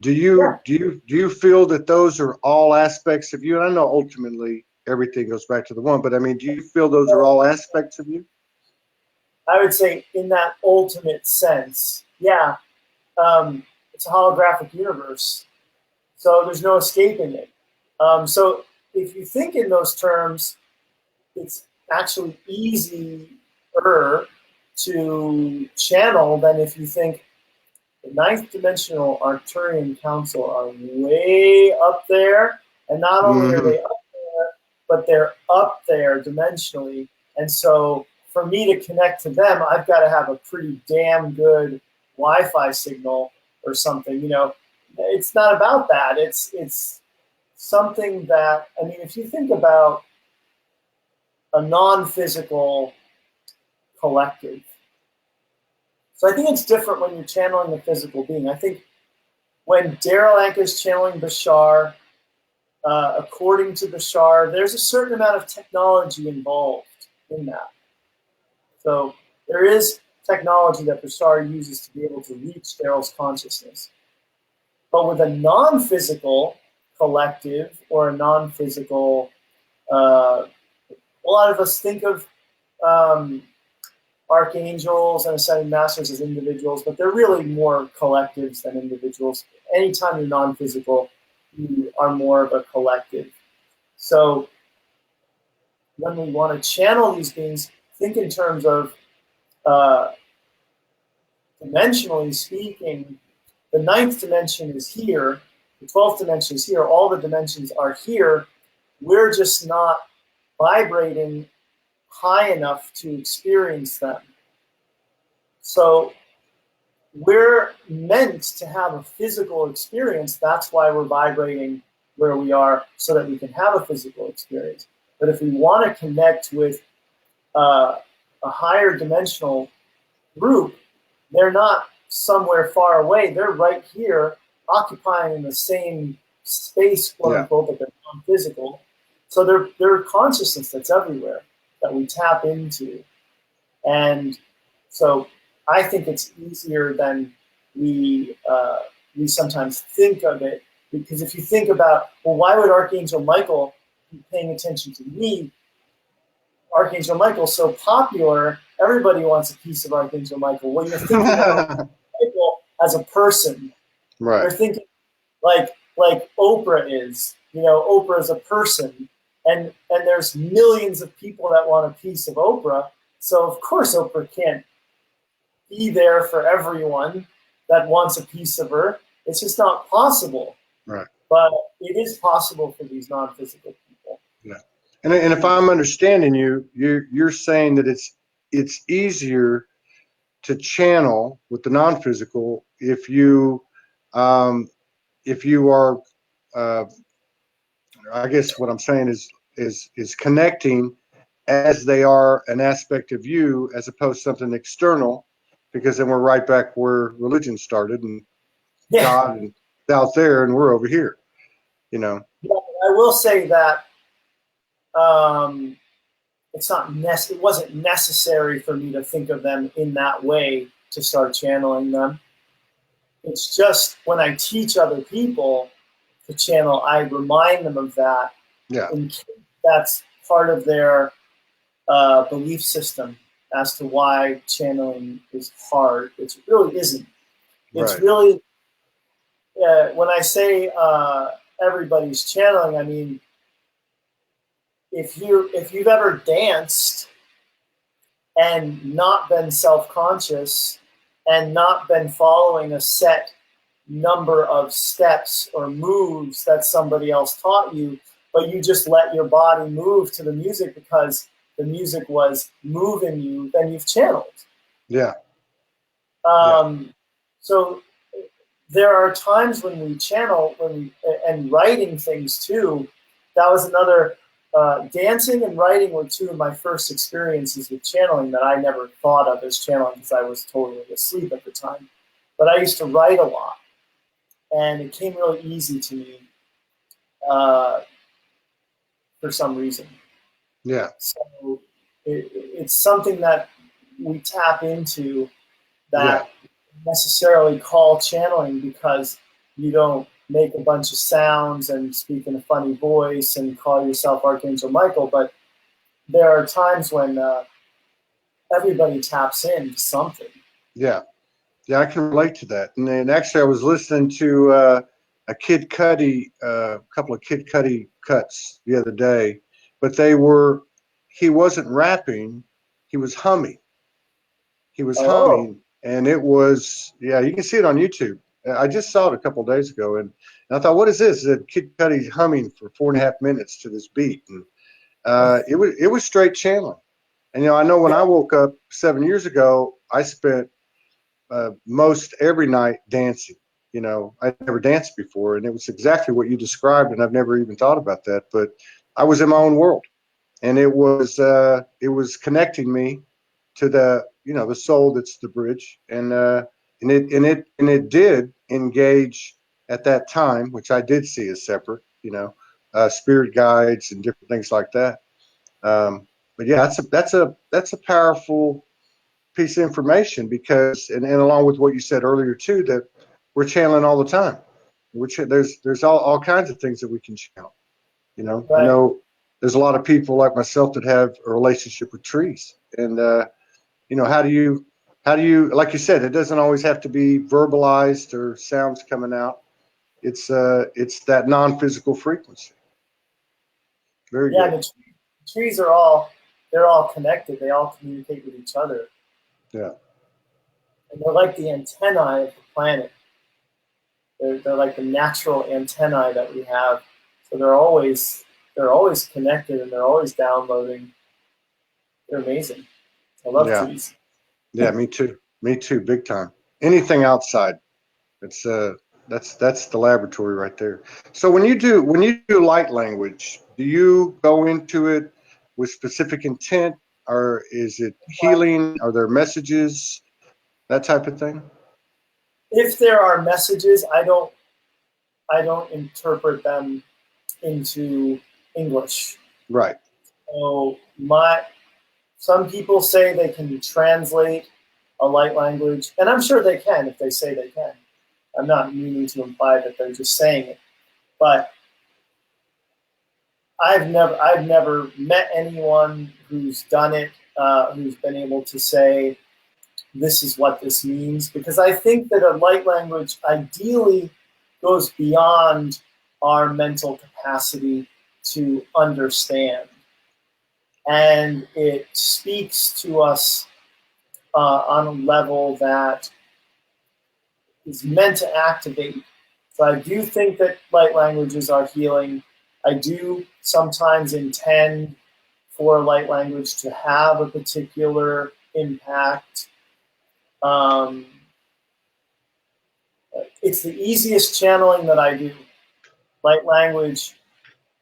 do you feel that those are all aspects of you? And I know ultimately everything goes back to the one, but I mean, do you feel those are all aspects of you? I would say in that ultimate sense, yeah. It's a holographic universe, so there's no escaping it. So if you think in those terms, it's actually easier to channel than if you think, The ninth dimensional Arcturian Council are way up there, and not only are they up there, but they're up there dimensionally. And so for me to connect to them, I've got to have a pretty damn good Wi-Fi signal or something. You know, it's not about that. It's something that, I mean, if you think about a non-physical collective. So I think it's different when you're channeling a physical being. I think when Daryl Anka's channeling Bashar, according to Bashar, there's a certain amount of technology involved in that. So there is technology that Bashar uses to be able to reach Daryl's consciousness. But with a non-physical collective or a non-physical, a lot of us think of archangels and ascended masters as individuals, but they're really more collectives than individuals. Anytime you're non-physical, you are more of a collective. So when we want to channel these beings, think in terms of dimensionally speaking, the ninth dimension is here, the 12th dimension is here, all the dimensions are here. We're just not vibrating high enough to experience them. So we're meant to have a physical experience. That's why we're vibrating where we are, so that we can have a physical experience. But if we want to connect with a higher dimensional group, they're not somewhere far away. They're right here, occupying the same space, quote unquote, but they're non-physical. So they're consciousness that's everywhere that we tap into. And so I think it's easier than we sometimes think of it, because if you think about, well, why would Archangel Michael be paying attention to me? Archangel Michael's so popular, everybody wants a piece of Archangel Michael. Well, you're thinking of Michael as a person. Right. You're thinking like Oprah is. You know, Oprah is a person, and there's millions of people that want a piece of Oprah. So of course Oprah can't be there for everyone that wants a piece of her. It's just not possible. Right. But it is possible for these non-physical people. Yeah. And if I'm understanding you, you're saying that it's easier to channel with the non-physical if you are, I guess what I'm saying is connecting as they are an aspect of you, as opposed to something external, because then we're right back where religion started, and God and out there, and we're over here, you know. Yeah, I will say that it wasn't necessary for me to think of them in that way to start channeling them. It's just when I teach other people to channel, I remind them of that. Yeah. In case that's part of their belief system as to why channeling is hard, which it really isn't. It's really, when I say everybody's channeling, I mean, if you've ever danced and not been self-conscious and not been following a set number of steps or moves that somebody else taught you, but you just let your body move to the music because the music was moving you, then you've channeled. Yeah. So there are times when we channel, and writing things too. That was another. Dancing and writing were two of my first experiences with channeling that I never thought of as channeling because I was totally asleep at the time. But I used to write a lot, and it came really easy to me for some reason. Yeah. So it's something that we tap into that necessarily call channeling, because you don't make a bunch of sounds and speak in a funny voice and call yourself Archangel Michael, but there are times when everybody taps into something. Yeah, I can relate to that. And actually, I was listening to a Kid Cudi, couple of Kid Cudi cuts the other day, but he wasn't rapping, he was humming. He was humming, and it was, yeah, you can see it on YouTube. I just saw it a couple of days ago, and I thought, what is this? It Kid Cudi's humming for 4.5 minutes to this beat, and it was straight channeling. And I know when I woke up 7 years ago, I spent most every night dancing. I'd never danced before, and it was exactly what you described, and I've never even thought about that. But I was in my own world, and it was connecting me to the soul that's the bridge, and it did engage at that time, which I did see as separate, spirit guides and different things like that. But yeah, that's a powerful piece of information, because and along with what you said earlier too, that we're channeling all the time. There's all kinds of things that we can channel. Right. I know there's a lot of people like myself that have a relationship with trees, and how do you like you said, it doesn't always have to be verbalized or sounds coming out. It's that non-physical frequency. Very Yeah, good. the trees are all connected. They all communicate with each other. Yeah. And they're like the antennae of the planet. They're like the natural antennae that we have. So they're always connected, and they're always downloading. They're amazing. I love trees. Yeah, me too. Me too, big time. Anything outside, it's that's the laboratory right there. So when you do light language, do you go into it with specific intent, or is it healing? Are there messages, that type of thing? If there are messages, I don't interpret them into English. Right. So some people say they can translate a light language, and I'm sure they can if they say they can. I'm not meaning to imply that they're just saying it, but I've never met anyone who's done it, who's been able to say this is what this means, because I think that a light language ideally goes beyond our mental capacity to understand, and it speaks to us on a level that is meant to activate. So I do think that light languages are healing. I do sometimes intend for a light language to have a particular impact. It's the easiest channeling that I do. Light language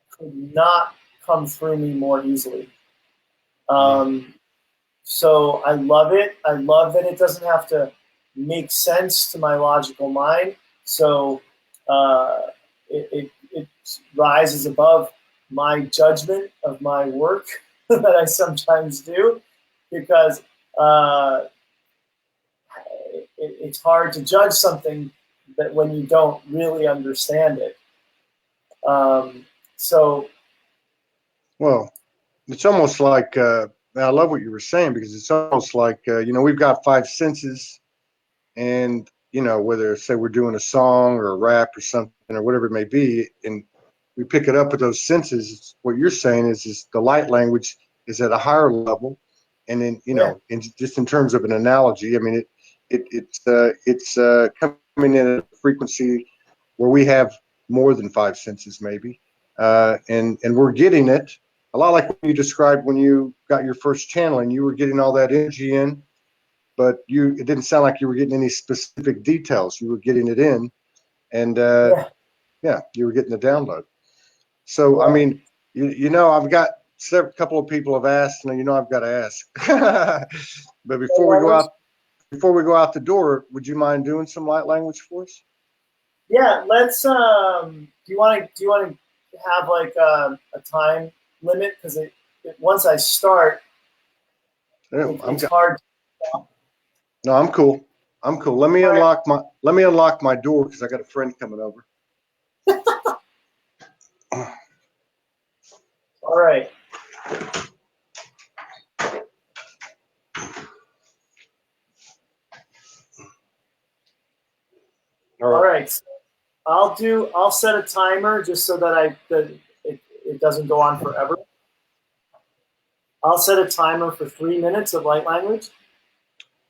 could not come through me more easily. So I love it. I love that it doesn't have to make sense to my logical mind. So it rises above my judgment of my work that I sometimes do, because it's hard to judge something that when you don't really understand it. Well, it's almost like I love what you were saying, because it's almost like we've got five senses, and whether say we're doing a song or a rap or something or whatever it may be, and we pick it up with those senses. What you're saying is the light language is at a higher level, and then just in terms of an analogy, I mean it's coming in at a frequency where we have more than five senses maybe, and we're getting it a lot like when you described when you got your first channeling. You were getting all that energy in, but it didn't sound like you were getting any specific details. You were getting it in, and you were getting the download. So I mean, I've got a couple of people have asked, and I've got to ask. But before we go out the door, would you mind doing some light language for us? Yeah, let's. Do you want to have like a time limit? Because once I start, it's hard to stop. No, I'm cool. Let me unlock my door, because I got a friend coming over. All right. All right. So I'll set a timer just so that it doesn't go on forever. I'll set a timer for 3 minutes of light language.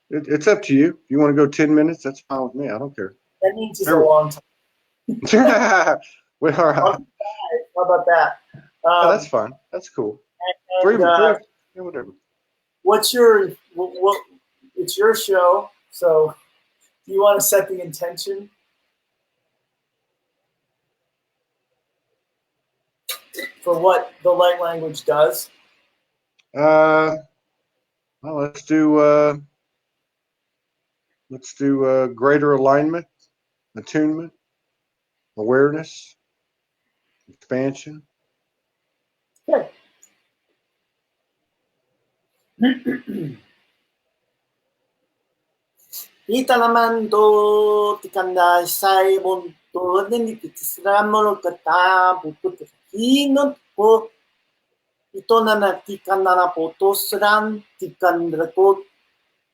It's up to you. If you want to go 10 minutes, that's fine with me. I don't care. That means it's a long time. Well, all right. How about that? Yeah, that's fine. That's cool. And, Three, yeah, whatever. what's your what? It's your show, so do you want to set the intention for what the light language does? Well, let's do greater alignment, attunement, awareness, expansion. Okay. Ita naman do tikanda say bon to ni kitisramolo kata puput hinot po ito na tikanda na po tosran tikanda ko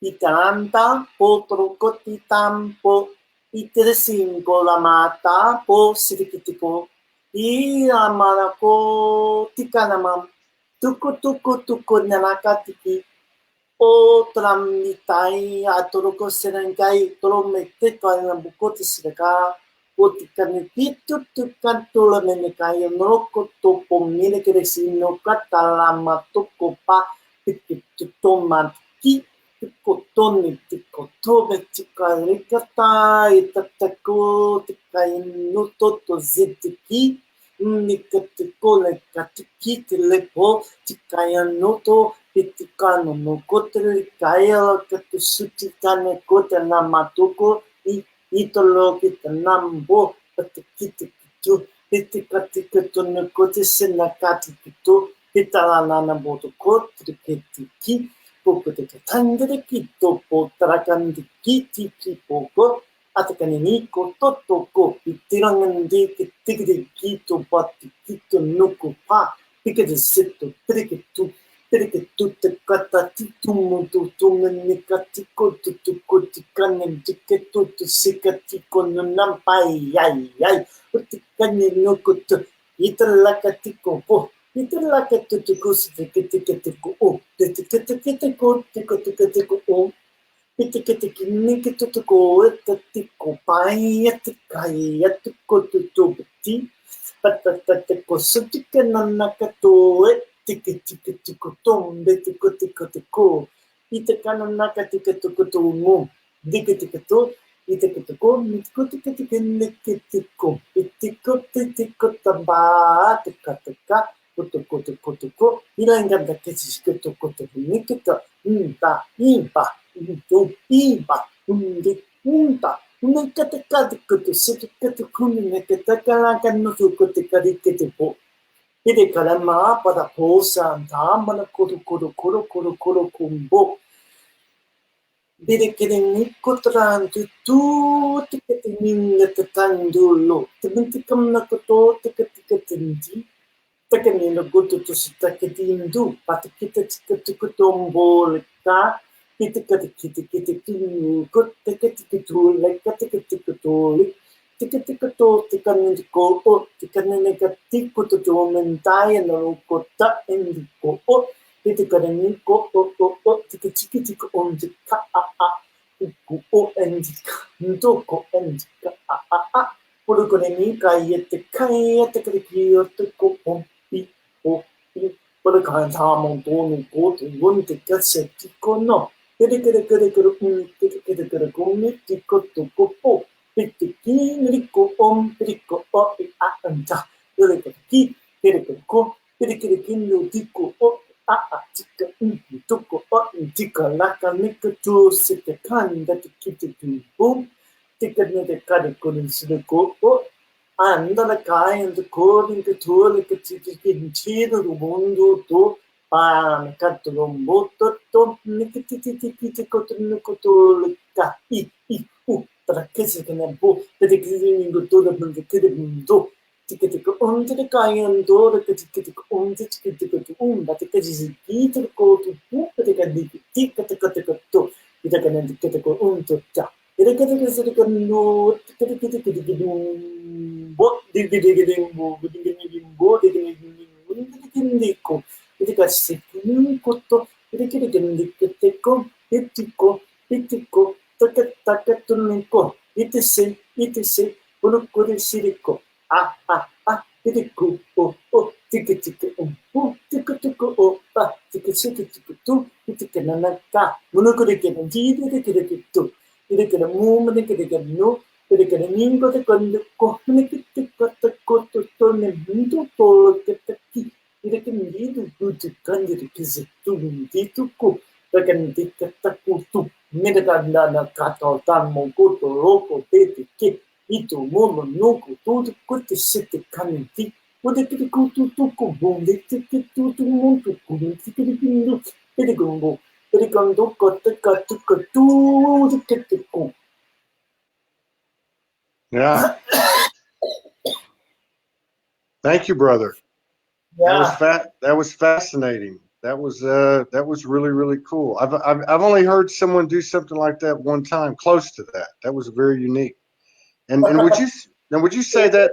itananta po trukot itampo itresin ko lamata po sirikitiko iamana ko tikanamam tuku na nakatiki o tramitai aturoko serangkai tromete kaya bukot siraka o tikanikitu tukan tulamenekai noroko topo mine keresino katalama toko pa tikitutoman ki tikotoni tikotobe tikarikata itatako tikainu to zitiki nikatiko lekatiki telepo tikayano to Pitikano no kotel kaya katu suti kane kota na matuko itolo kita nambo patikiti kitu pitikati kitu no kote senakati kitu pitalana na boto kote kitiki poko te katangere kito po tarakan kiti poko atakani ni koto toko pitirangan di kitiki kito pati kito nuku pa pikete sito pikitu Perché tutte catati tumutu tumenicatico tutto coticane di che tutto si catico non ampai ai coticane no cut itala catico po itala catico si che o tico o Pitiketiki nikituko etatico pai etikai etiko tutubti patatako sutika nanakato tikitiko tombe tiko itakana nakatikatuko tumu dikitiko itakiko mitikutikitiko nikitiko itiko taba tikataka kutuko ilanganda kesikutuko nikita impa Impa, unta, unakataka kutu sitikatu kuni nakataka kanu sukutikari kitipo. Ide karama pada posa tamana kuru kumbo. Bide kiring kutran tu tiketing natatandulo. Timintikam na kuto tikatikatinti. Takanino gutu to sitakitindu. Patikita tikatukutombo lika. Kita good ticket like ticket ko ticket to mentai and kota and ko ticket ko ticket on the ko and ko and Purukoni kaya te ko pompi o Purkan Tamon Tony go to one ticket set no. Kere kumi tiko toko po pitiki riko riko o anta kere ko no tiko o tika toko o tika laka nika to sete kan that kiti to boom tika ne kare konin siko o andala kai and the coding the tool like tiki chido mundo to Katulong moto to nikititi kotulika trakesi kana bo pedikini to the mundo tikitiko on the kayan do the tikitiko on the tikitiko but it is either go to the tikatiko to ita kana tikitiko to ta ita kana no tikitiko bo digiding Iti kasi kutto, iti kiri gendiketeko, etiko, itiko, takatuniko, itisi, ulukuri siriko, itiku, tiki, tiki, itikananaka, munukurikin, tikitu, itikana mum, no, itikana ningo, the conduco, munikitikatakoto, to get itikan lidu good to candidate is to dituku, the candidatakutu, Nedana kato, tamo, goto, roko, tete, kit, ito, momo, noko, to the good to sit the candy. What did it go to boom? They take it to Montu, Pedigongo, Pedigondo, got the cut to the go. Yeah. Thank you, brother. Yeah. That was fascinating. That was really, really cool. I've only heard someone do something like that one time, close to that. That was very unique. And would you say that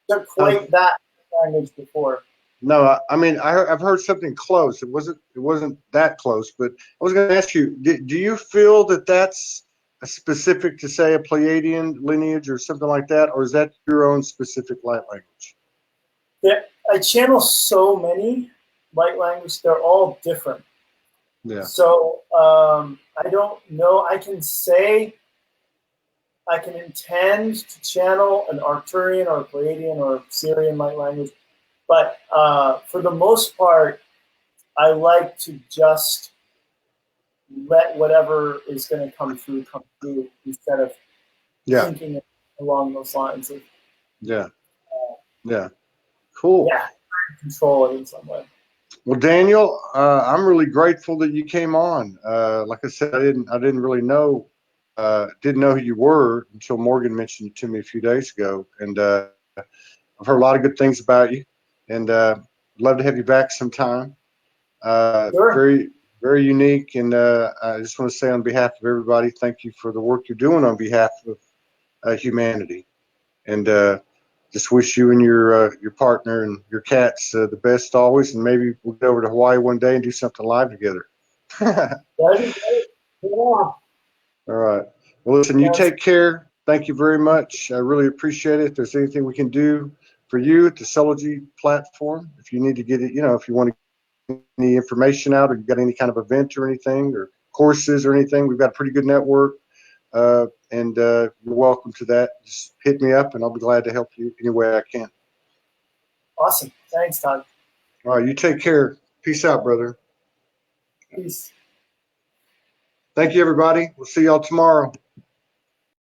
Took quite that language before. No, I mean I've heard something close. It wasn't that close, but I was going to ask you, do you feel that that's specific to, say, a Pleiadian lineage or something like that, or is that your own specific light language? Yeah, I channel so many light language. They're all different. Yeah. So I don't know. I can intend to channel an Arcturian or a Pleiadian or Syrian light language, but for the most part, I like to just let whatever is going to come through instead of thinking along those lines of cool. Yeah, control it in some way. Well, Daniel, I'm really grateful that you came on. Like I said, I didn't really know didn't know who you were until Morgan mentioned you to me a few days ago, and I've heard a lot of good things about you, and love to have you back sometime. Sure. Very, very unique, and I just want to say on behalf of everybody, thank you for the work you're doing on behalf of humanity, and just wish you and your partner and your cats the best always, and maybe we'll go over to Hawaii one day and do something live together. Yeah. All right. Well, listen, you take care. Thank you very much. I really appreciate it. If there's anything we can do for you at the Soulogy platform, if you need to get it, if you want to get any information out, or you got any kind of event or anything, or courses or anything, we've got a pretty good network. And you're welcome to that. Just hit me up and I'll be glad to help you any way I can. Awesome. Thanks, Todd. All right. You take care. Peace out, brother. Peace. Thank you, everybody. We'll see y'all tomorrow.